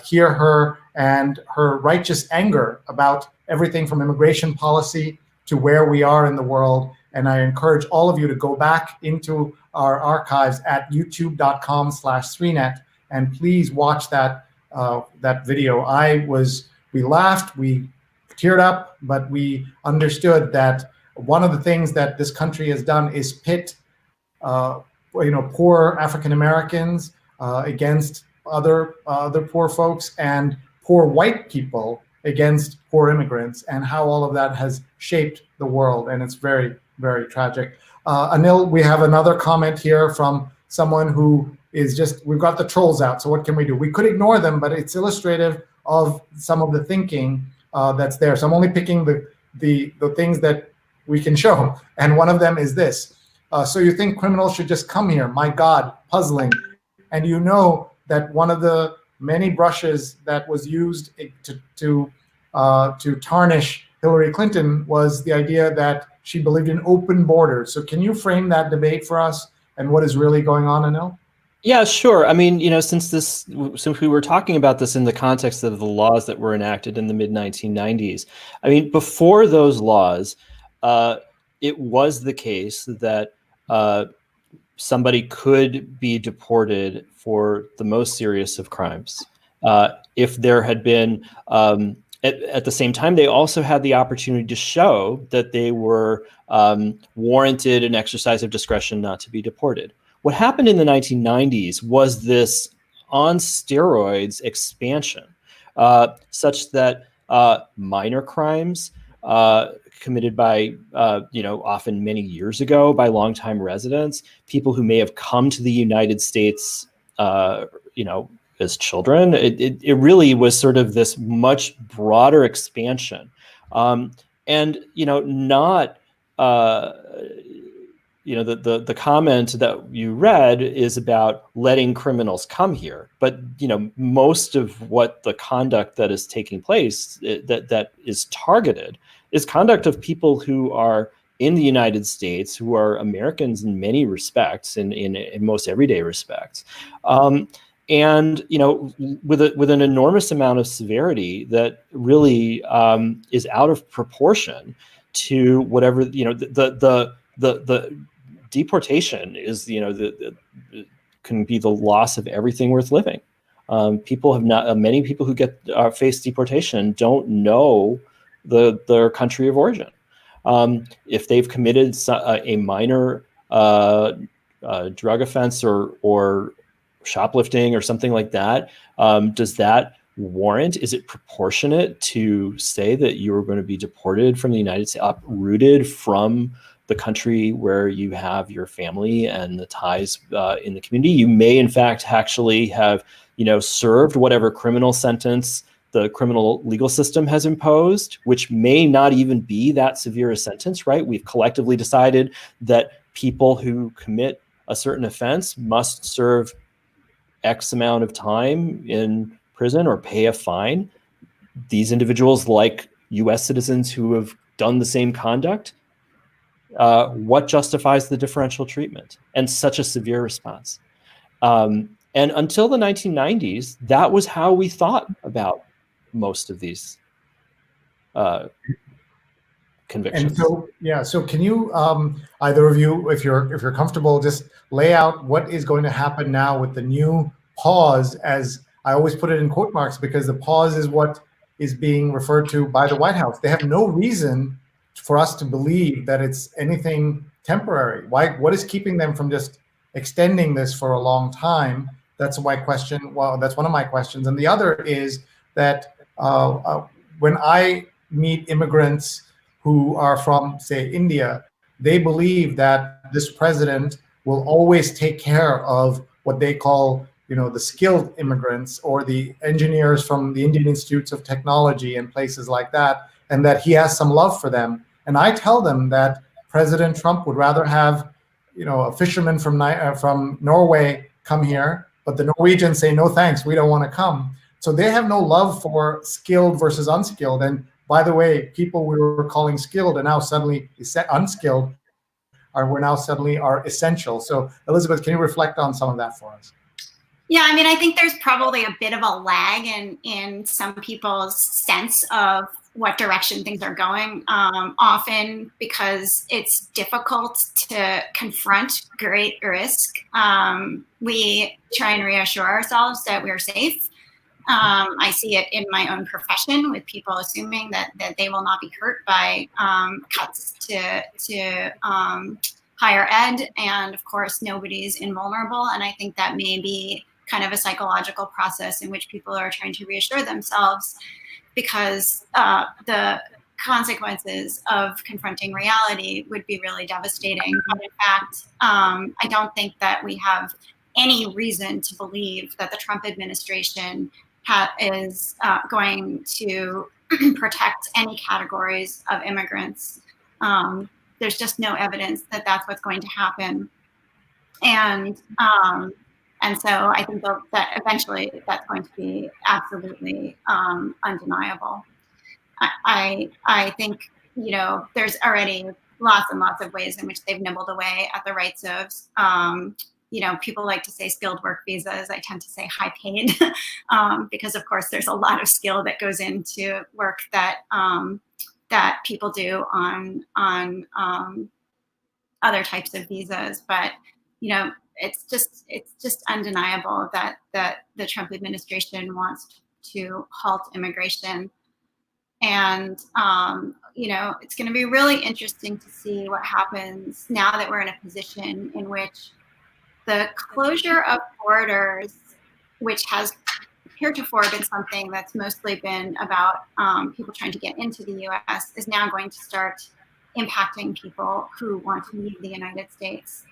hear her and her righteous anger about everything from immigration policy to where we are in the world. And I encourage all of you to go back into our archives at youtube.com/Sreenet and please watch that video. We laughed, we teared up, but we understood that one of the things that this country has done is pit poor African Americans against other poor folks, and poor white people against poor immigrants, and how all of that has shaped the world. And it's very, very tragic. Anil, we have another comment here from someone who is we've got the trolls out. So what can we do? We could ignore them, but it's illustrative of some of the thinking that's there. So I'm only picking the things that we can show. And one of them is this. So you think criminals should just come here? My God, puzzling. And you know that one of the many brushes that was used to tarnish Hillary Clinton was the idea that she believed in open borders. So can you frame that debate for us and what is really going on, Anil? Yeah, sure. I mean, since we were talking about this in the context of the laws that were enacted in the mid-1990s, I mean, before those laws, it was the case that somebody could be deported for the most serious of crimes. If there had been, at the same time, they also had the opportunity to show that they were warranted an exercise of discretion not to be deported. What happened in the 1990s was this on steroids expansion, such that minor crimes committed by, often many years ago by longtime residents, people who may have come to the United States, as children, it really was sort of this much broader expansion. The comment that you read is about letting criminals come here, but most of what the conduct that is taking place that is targeted is conduct of people who are in the United States, who are Americans in many respects, in most everyday respects, and with an enormous amount of severity that really is out of proportion to whatever the deportation is, can be the loss of everything worth living. Many people who face deportation don't know their country of origin. If they've committed a minor drug offense or shoplifting or something like that, does that warrant? Is it proportionate to say that you are going to be deported from the United States, uprooted from the country where you have your family and the ties in the community? You may, in fact, actually have, served whatever criminal sentence the criminal legal system has imposed, which may not even be that severe a sentence, right? We've collectively decided that people who commit a certain offense must serve X amount of time in prison or pay a fine. These individuals, like US citizens who have done the same conduct, what justifies the differential treatment and such a severe response? And until the 1990s, that was how we thought about most of these convictions. And so can you, either of you, if you're comfortable, just lay out what is going to happen now with the new pause, as I always put it in quote marks, because the pause is what is being referred to by the White House. They have no reason for us to believe that it's anything temporary. What is keeping them from just extending this for a long time? That's my question. Well, that's one of my questions. And the other is that when I meet immigrants who are from, say, India, they believe that this president will always take care of what they call, the skilled immigrants or the engineers from the Indian Institutes of Technology and places like that, and that he has some love for them. And I tell them that President Trump would rather have, a fisherman from Norway come here, but the Norwegians say, no, thanks, we don't want to come. So they have no love for skilled versus unskilled. And by the way, people we were calling skilled and now suddenly unskilled we're now suddenly are essential. So Elizabeth, can you reflect on some of that for us? Yeah, I think there's probably a bit of a lag in some people's sense of what direction things are going, often because it's difficult to confront great risk. We try and reassure ourselves that we're safe. I see it in my own profession with people assuming that they will not be hurt by cuts to higher ed. And of course, nobody's invulnerable. And I think that may be kind of a psychological process in which people are trying to reassure themselves, because the consequences of confronting reality would be really devastating. But in fact, I don't think that we have any reason to believe that the Trump administration is going to protect any categories of immigrants. There's just no evidence that that's what's going to happen. And so I think that eventually that's going to be absolutely undeniable. I think, there's already lots and lots of ways in which they've nibbled away at the rights of, people like to say skilled work visas. I tend to say high paid because of course there's a lot of skill that goes into work that people do on other types of visas. But, it's just undeniable that the Trump administration wants to halt immigration. And, it's going to be really interesting to see what happens now that we're in a position in which the closure of borders, which has heretofore been something that's mostly been about people trying to get into the U.S., is now going to start impacting people who want to leave the United States.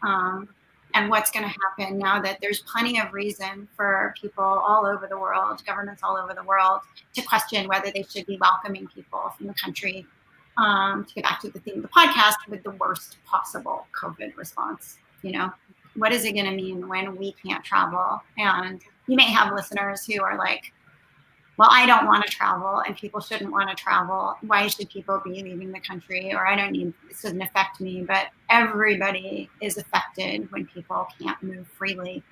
And what's going to happen now that there's plenty of reason for people all over the world, governments all over the world, to question whether they should be welcoming people from the country, to get back to the theme of the podcast, with the worst possible COVID response. What is it going to mean when we can't travel? And you may have listeners who are like, well, I don't want to travel and people shouldn't want to travel. Why should people be leaving the country? Or this doesn't affect me. But everybody is affected when people can't move freely.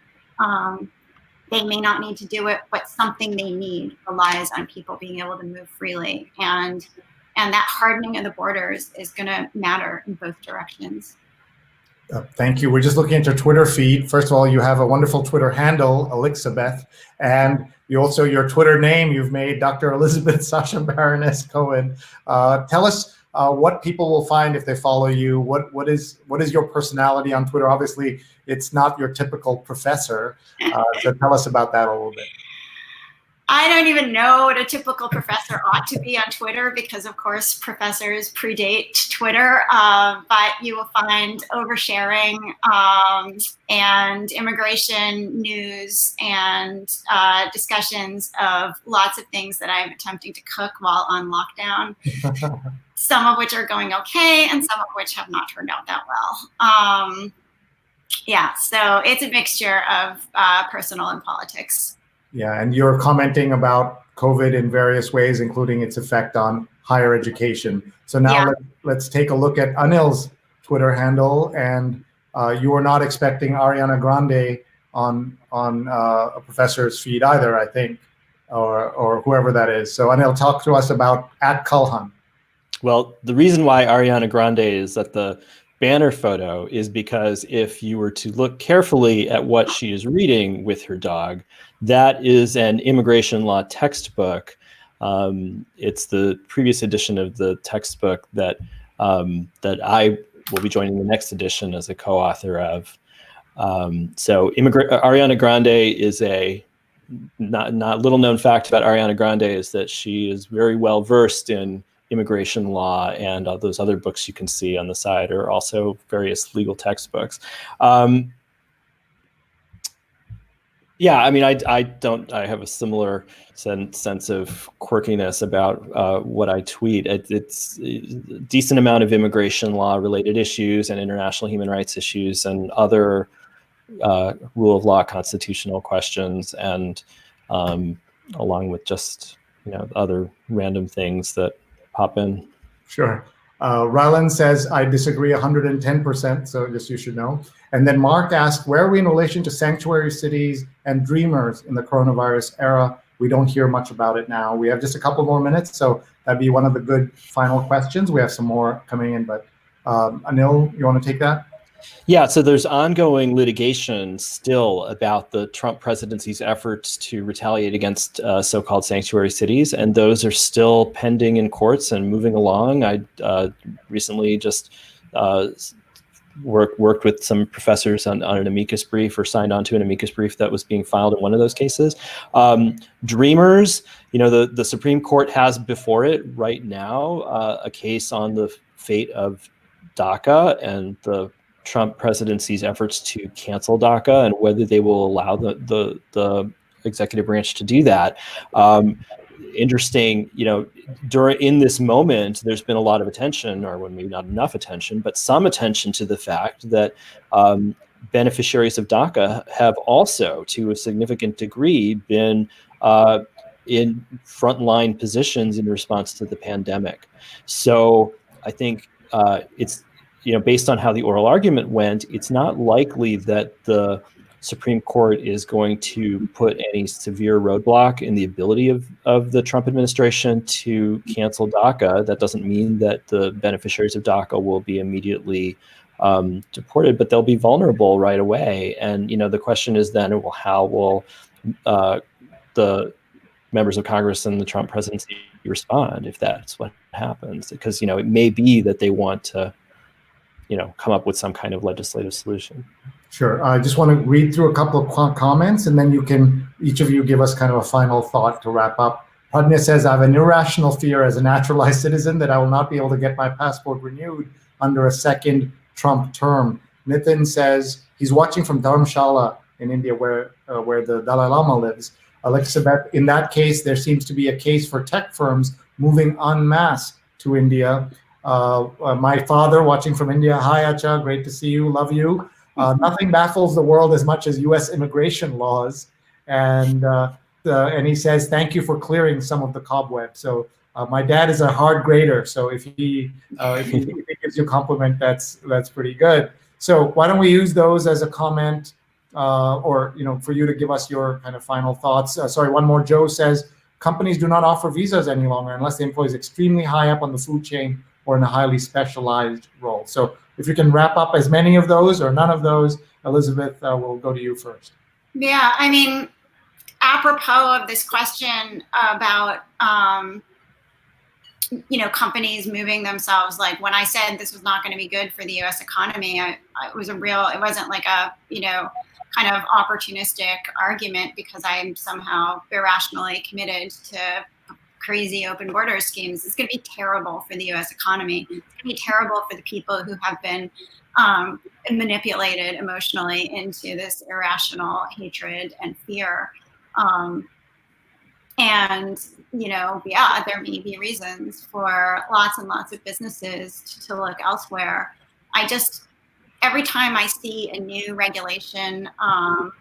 They may not need to do it, but something they need relies on people being able to move freely. And that hardening of the borders is going to matter in both directions. Thank you. We're just looking at your Twitter feed. First of all, you have a wonderful Twitter handle, Elizabeth, and your Twitter name you've made, Dr. Elizabeth Sasha Baroness Cohen. Tell us what people will find if they follow you. What is your personality on Twitter? Obviously, it's not your typical professor. So tell us about that a little bit. I don't even know what a typical professor ought to be on Twitter because, of course, professors predate Twitter, but you will find oversharing and immigration news and discussions of lots of things that I'm attempting to cook while on lockdown, some of which are going okay and some of which have not turned out that well. Yeah, so it's a mixture of personal and politics. Yeah, and you're commenting about COVID in various ways, including its effect on higher education. So now let's take a look at Anil's Twitter handle. And you are not expecting Ariana Grande on a professor's feed either, I think, or whoever that is. So Anil, talk to us about @Kalhan. Well, the reason why Ariana Grande is at the banner photo is because if you were to look carefully at what she is reading with her dog, that is an immigration law textbook. It's the previous edition of the textbook that I will be joining the next edition as a co-author of. So Ariana Grande is a not little known fact about Ariana Grande is that she is very well versed in immigration law, and those other books you can see on the side are also various legal textbooks. Yeah, I mean, I have a similar sense of quirkiness about what I tweet. It's a decent amount of immigration law related issues and international human rights issues and other rule of law constitutional questions, and along with just, other random things that pop in. Sure. Rylan says, I disagree 110%, so just you should know. And then Mark asked, where are we in relation to sanctuary cities and dreamers in the coronavirus era? We don't hear much about it now. We have just a couple more minutes, so that'd be one of the good final questions. We have some more coming in, but Anil, you want to take that? Yeah, so there's ongoing litigation still about the Trump presidency's efforts to retaliate against so-called sanctuary cities, and those are still pending in courts and moving along. I recently just worked with some professors on an amicus brief, or signed on to an amicus brief that was being filed in one of those cases. Dreamers, the Supreme Court has before it right now a case on the fate of DACA and the Trump presidency's efforts to cancel DACA and whether they will allow the executive branch to do that. Interesting, in this moment, there's been a lot of attention, or maybe not enough attention, but some attention to the fact that beneficiaries of DACA have also, to a significant degree, been in frontline positions in response to the pandemic. So I think it's, based on how the oral argument went, it's not likely that the Supreme Court is going to put any severe roadblock in the ability of the Trump administration to cancel DACA. That doesn't mean that the beneficiaries of DACA will be immediately deported, but they'll be vulnerable right away. And, the question is then, well, how will the members of Congress and the Trump presidency respond if that's what happens? Because, it may be that they want to come up with some kind of legislative solution. Sure. I just want to read through a couple of comments, and then each of you give us kind of a final thought to wrap up. Pradnya says, I have an irrational fear as a naturalized citizen that I will not be able to get my passport renewed under a second Trump term. Nitin says he's watching from Dharamshala in India, where the Dalai Lama lives. Elizabeth, in that case, there seems to be a case for tech firms moving en masse to India. My father watching from India. Hi, Acha. Great to see you. Love you. Nothing baffles the world as much as U.S. immigration laws. And he says, thank you for clearing some of the cobwebs. So my dad is a hard grader. So if he gives you a compliment, that's pretty good. So why don't we use those as a comment or for you to give us your kind of final thoughts. Sorry, one more. Joe says, companies do not offer visas any longer unless the employee is extremely high up on the food chain or in a highly specialized role. So if you can wrap up as many of those or none of those, Elizabeth, we'll go to you first. Yeah, I mean, apropos of this question about, companies moving themselves, like when I said this was not going to be good for the U.S. economy, it wasn't like a, kind of opportunistic argument because I'm somehow irrationally committed to crazy open border schemes. It's going to be terrible for the U.S. economy. It's going to be terrible for the people who have been manipulated emotionally into this irrational hatred and fear. And, yeah, there may be reasons for lots and lots of businesses to look elsewhere. Every time I see a new regulation,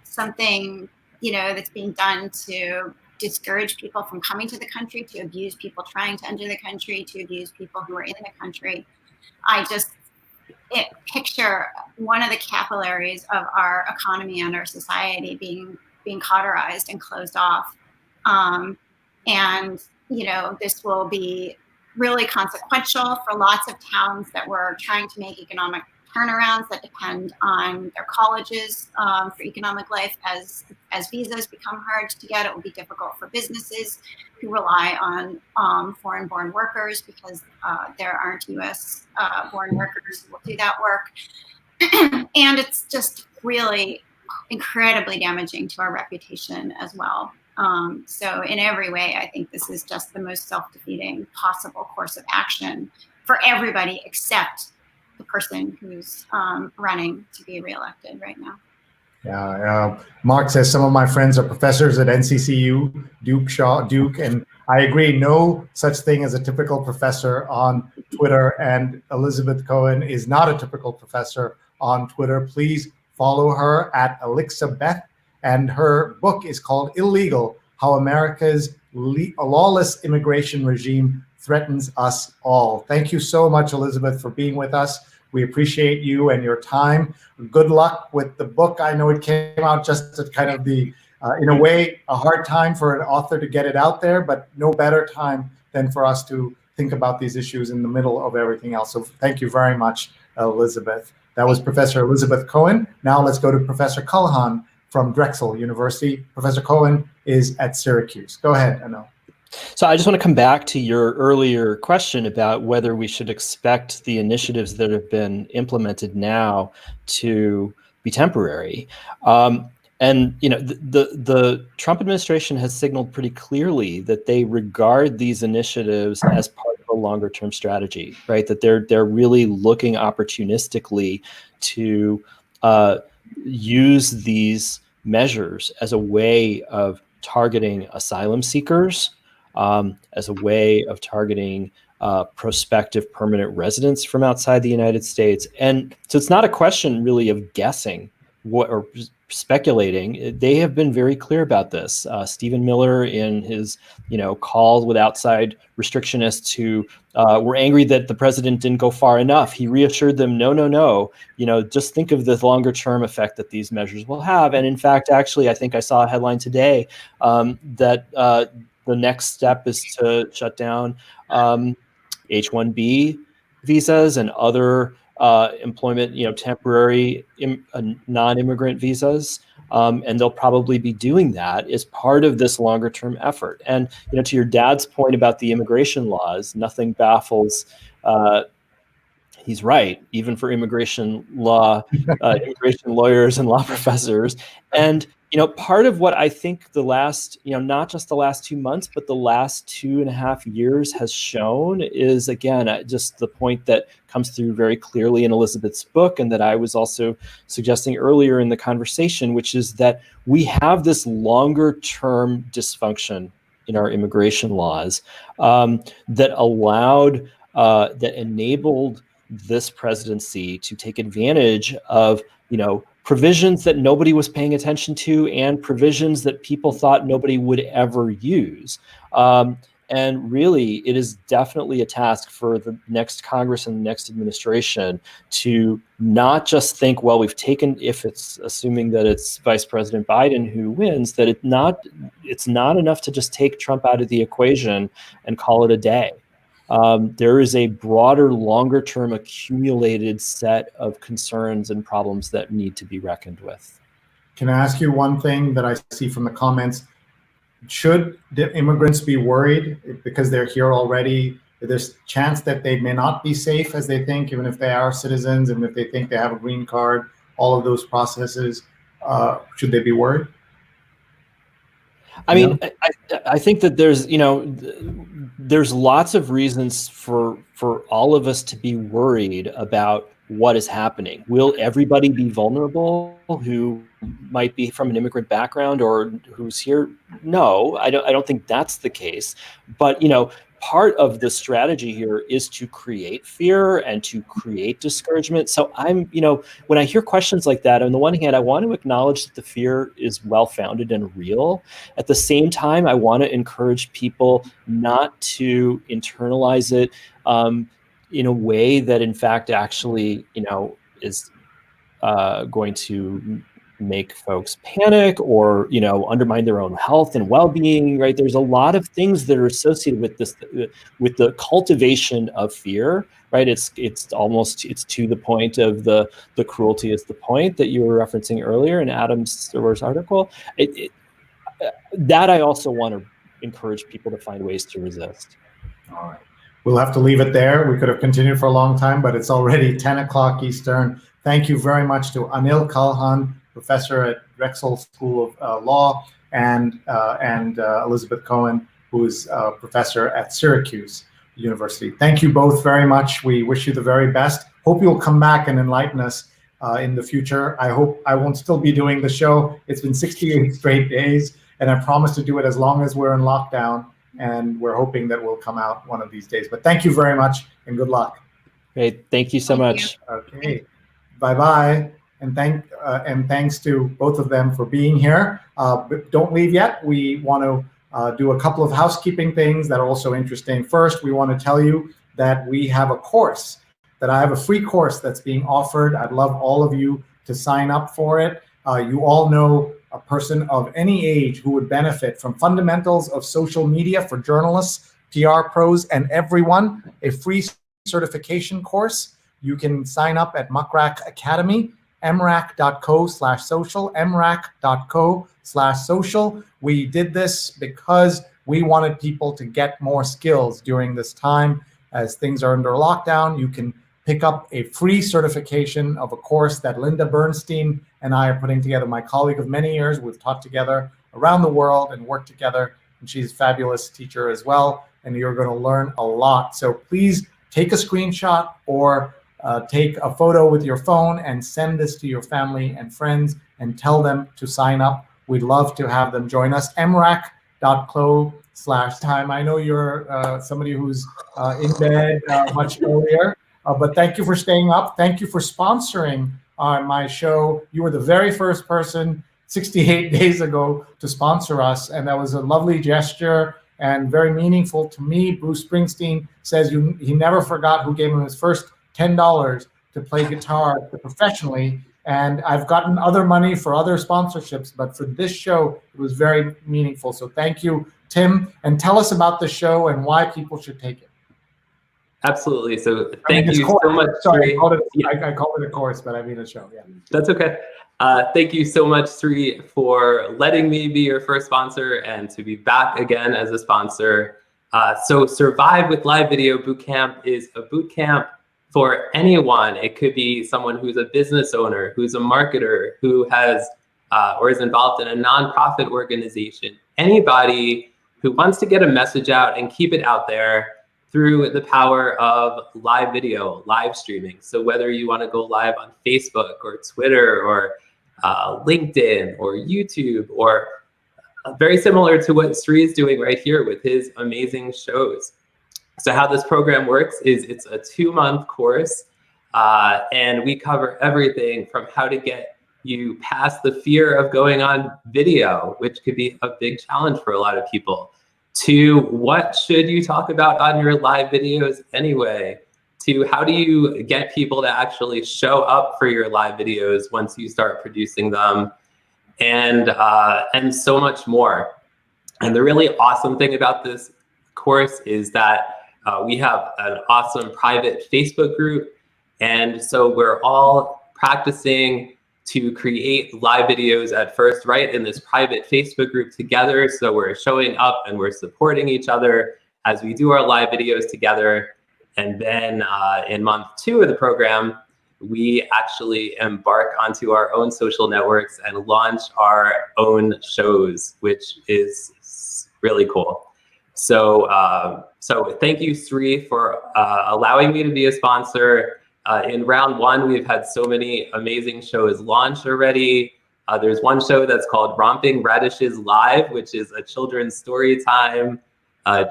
something, that's being done to discourage people from coming to the country, to abuse people trying to enter the country, to abuse people who are in the country, picture one of the capillaries of our economy and our society being cauterized and closed off. And, this will be really consequential for lots of towns that were trying to make economic turnarounds that depend on their colleges for economic life. As visas become hard to get, it will be difficult for businesses who rely on foreign-born workers because there aren't U.S. born workers who will do that work. And it's just really incredibly damaging to our reputation as well. So in every way, I think this is just the most self-defeating possible course of action for everybody except the person who's running to be reelected right now. Yeah, Mark says some of my friends are professors at NCCU, Duke, and I agree, no such thing as a typical professor on Twitter, and Elizabeth Cohen is not a typical professor on Twitter. Please follow her at Elixabeth, and her book is called Illegal: How America's Lawless Immigration Regime Threatens Us All. Thank you so much, Elizabeth, for being with us. We appreciate you and your time. Good luck with the book. I know it came out just at kind of the, in a way, a hard time for an author to get it out there, but no better time than for us to think about these issues in the middle of everything else. So thank you very much, Elizabeth. That was Professor Elizabeth Cohen. Now let's go to Professor Kalhan from Drexel University. Professor Cohen is at Syracuse. Go ahead, Anil. So I just want to come back to your earlier question about whether we should expect the initiatives that have been implemented now to be temporary. And the Trump administration has signaled pretty clearly that they regard these initiatives as part of a longer-term strategy, right? That they're really looking opportunistically to use these measures as a way of targeting asylum seekers, as a way of targeting prospective permanent residents from outside the United States. And so it's not a question really of guessing or speculating. They have been very clear about this. Stephen Miller, in his calls with outside restrictionists who were angry that the president didn't go far enough, he reassured them, no, just think of the longer term effect that these measures will have. And in fact, actually, I think I saw a headline today that the next step is to shut down H-1B visas and other employment, temporary non-immigrant visas. And they'll probably be doing that as part of this longer term effort. And, to your dad's point about the immigration laws, nothing baffles, he's right, even for immigration lawyers and law professors. And, part of what I think the last, not just the last 2 months, but the last 2.5 years has shown is, again, just the point that comes through very clearly in Elizabeth's book, and that I was also suggesting earlier in the conversation, which is that we have this longer term dysfunction in our immigration laws that enabled this presidency to take advantage of, provisions that nobody was paying attention to and provisions that people thought nobody would ever use. And really, it is definitely a task for the next Congress and the next administration to not just think, well, we've taken, if it's assuming that it's Vice President Biden who wins, that it's not enough to just take Trump out of the equation and call it a day. There is a broader, longer-term accumulated set of concerns and problems that need to be reckoned with. Can I ask you one thing that I see from the comments? Should the immigrants be worried because they're here already? There's a chance that they may not be safe as they think, even if they are citizens and if they think they have a green card, all of those processes. Should they be worried? I mean, I think that there's lots of reasons for all of us to be worried about what is happening. Will everybody be vulnerable who might be from an immigrant background or who's here? No, I don't think that's the case. But, part of the strategy here is to create fear and to create discouragement. So when I hear questions like that, on the one hand, I want to acknowledge that the fear is well-founded and real. At the same time, I want to encourage people not to internalize it in a way that, in fact, actually, is going to make folks panic or undermine their own health and well-being. Right? There's a lot of things that are associated with this, with the cultivation of fear. Right? It's to the point of the cruelty is the point that you were referencing earlier in Adam Stewart's article. That I also want to encourage people to find ways to resist. All right. We'll have to leave it there. We could have continued for a long time, but it's already 10 o'clock Eastern. Thank you very much to Anil Kalhan, professor at Drexel School of Law, and Elizabeth Cohen, who is a professor at Syracuse University. Thank you both very much. We wish you the very best. Hope you'll come back and enlighten us in the future. I hope I won't still be doing the show. It's been 68 straight days, and I promise to do it as long as we're in lockdown, and we're hoping that we'll come out one of these days. But thank you very much, and good luck. Great. Thank you so much. Okay. Bye-bye. And thanks to both of them for being here. But don't leave yet. We want to do a couple of housekeeping things that are also interesting. First, we want to tell you that we have a course, that I have a free course that's being offered. I'd love all of you to sign up for it. You all know a person of any age who would benefit from Fundamentals of Social Media for Journalists, PR pros, and everyone, a free certification course. You can sign up at Muckrack Academy, mrac.co/social, mrac.co/social. We did this because we wanted people to get more skills during this time. As things are under lockdown, you can pick up a free certification of a course that Linda Bernstein and I are putting together, my colleague of many years. We've taught together around the world and worked together, and she's a fabulous teacher as well, and you're going to learn a lot. So please take a screenshot or take a photo with your phone and send this to your family and friends and tell them to sign up. We'd love to have them join us. mrac.co/time. I know you're somebody who's in bed much earlier, but thank you for staying up. Thank you for sponsoring my show. You were the very first person 68 days ago to sponsor us, and that was a lovely gesture and very meaningful to me. Bruce Springsteen says he never forgot who gave him his first $10 to play guitar professionally, and I've gotten other money for other sponsorships, but for this show, it was very meaningful. So thank you, Tim, and tell us about the show and why people should take it. Absolutely. So thank you so much. Sorry, I called it a course, but I mean a show. Yeah, that's okay. Thank you so much, Sree, for letting me be your first sponsor and to be back again as a sponsor. So Survive with Live Video Bootcamp is a bootcamp for anyone. It could be someone who's a business owner, who's a marketer, who has or is involved in a nonprofit organization. Anybody who wants to get a message out and keep it out there through the power of live video, live streaming. So whether you want to go live on Facebook or Twitter or LinkedIn or YouTube, or very similar to what Sree is doing right here with his amazing shows. So how this program works is it's a 2-month course, and we cover everything from how to get you past the fear of going on video, which could be a big challenge for a lot of people, to what should you talk about on your live videos anyway, to how do you get people to actually show up for your live videos once you start producing them, and so much more. And the really awesome thing about this course is that we have an awesome private Facebook group. And so we're all practicing to create live videos at first, right, in this private Facebook group together. So we're showing up and we're supporting each other as we do our live videos together. And then in month 2 of the program, we actually embark onto our own social networks and launch our own shows, which is really cool. So, so thank you, Sree, for allowing me to be a sponsor. In round one, we've had so many amazing shows launched already. There's one show that's called Romping Radishes Live, which is a children's story time.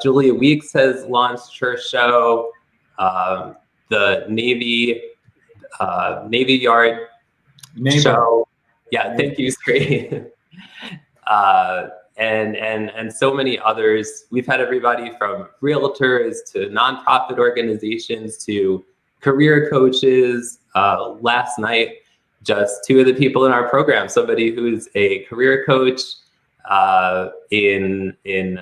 Julia Weeks has launched her show. The Navy Yard show. Yeah, thank you, Sree. And so many others. We've had everybody from realtors to nonprofit organizations to career coaches. Last night, just two of the people in our program, somebody who's a career coach in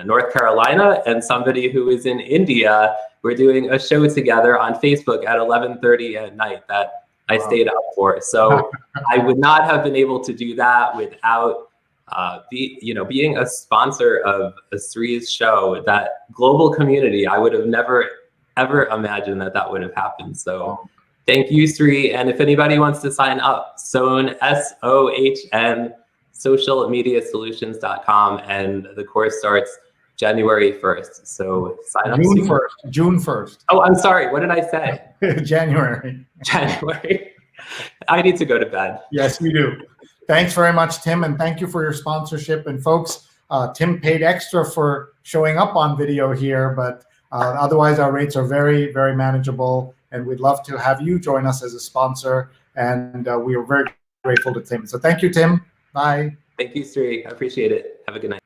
North Carolina and somebody who is in India. We're doing a show together on Facebook at 11:30 at night that I stayed up for. So I would not have been able to do that without being a sponsor of Sree's show. That global community, I would have never ever imagined that would have happened. So thank you, Sree. And if anybody wants to sign up, Sohn, SOHN, socialmediasolutions.com, and the course starts January 1st. So sign up soon. June 1st. Oh, I'm sorry. What did I say? January. I need to go to bed. Yes, you do. Thanks very much, Tim, and thank you for your sponsorship. And folks, Tim paid extra for showing up on video here, but otherwise our rates are very, very manageable, and we'd love to have you join us as a sponsor, and we are very grateful to Tim. So thank you, Tim. Bye. Thank you, Sree. I appreciate it. Have a good night.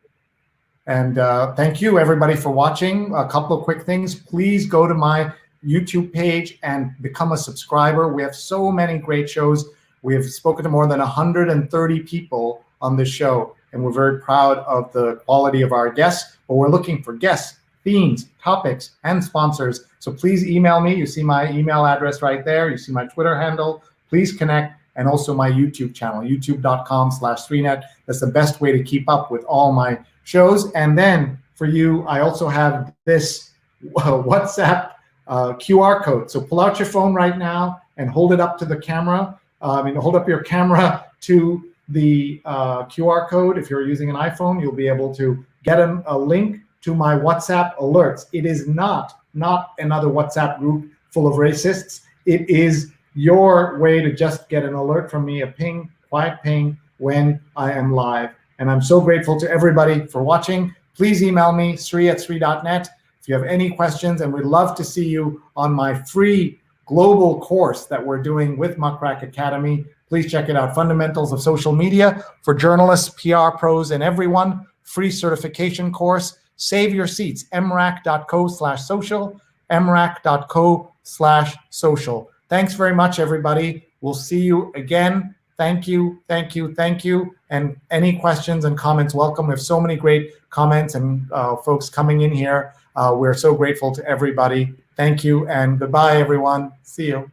And thank you, everybody, for watching. A couple of quick things. Please go to my YouTube page and become a subscriber. We have so many great shows. We have spoken to more than 130 people on this show, and we're very proud of the quality of our guests. But we're looking for guests, themes, topics, and sponsors. So please email me. You see my email address right there. You see my Twitter handle. Please connect. And also my YouTube channel, youtube.com/Sreenet. That's the best way to keep up with all my shows. And then for you, I also have this WhatsApp QR code. So pull out your phone right now and hold it up to the camera. Hold up your camera to the QR code. If you're using an iPhone, you'll be able to get a link to my WhatsApp alerts. It is not another WhatsApp group full of racists. It is your way to just get an alert from me, a ping, quiet ping, when I am live. And I'm so grateful to everybody for watching. Please email me, Sree@Sree.net, if you have any questions, and we'd love to see you on my free global course that we're doing with Muckrack Academy. Please check it out, Fundamentals of Social Media for Journalists, PR Pros, and everyone. Free certification course. Save your seats, mrac.co/social, mrac.co/social. Thanks very much, everybody. We'll see you again. Thank you, thank you, thank you. And any questions and comments, welcome. We have so many great comments and folks coming in here. We're so grateful to everybody. Thank you, and goodbye, everyone. See you.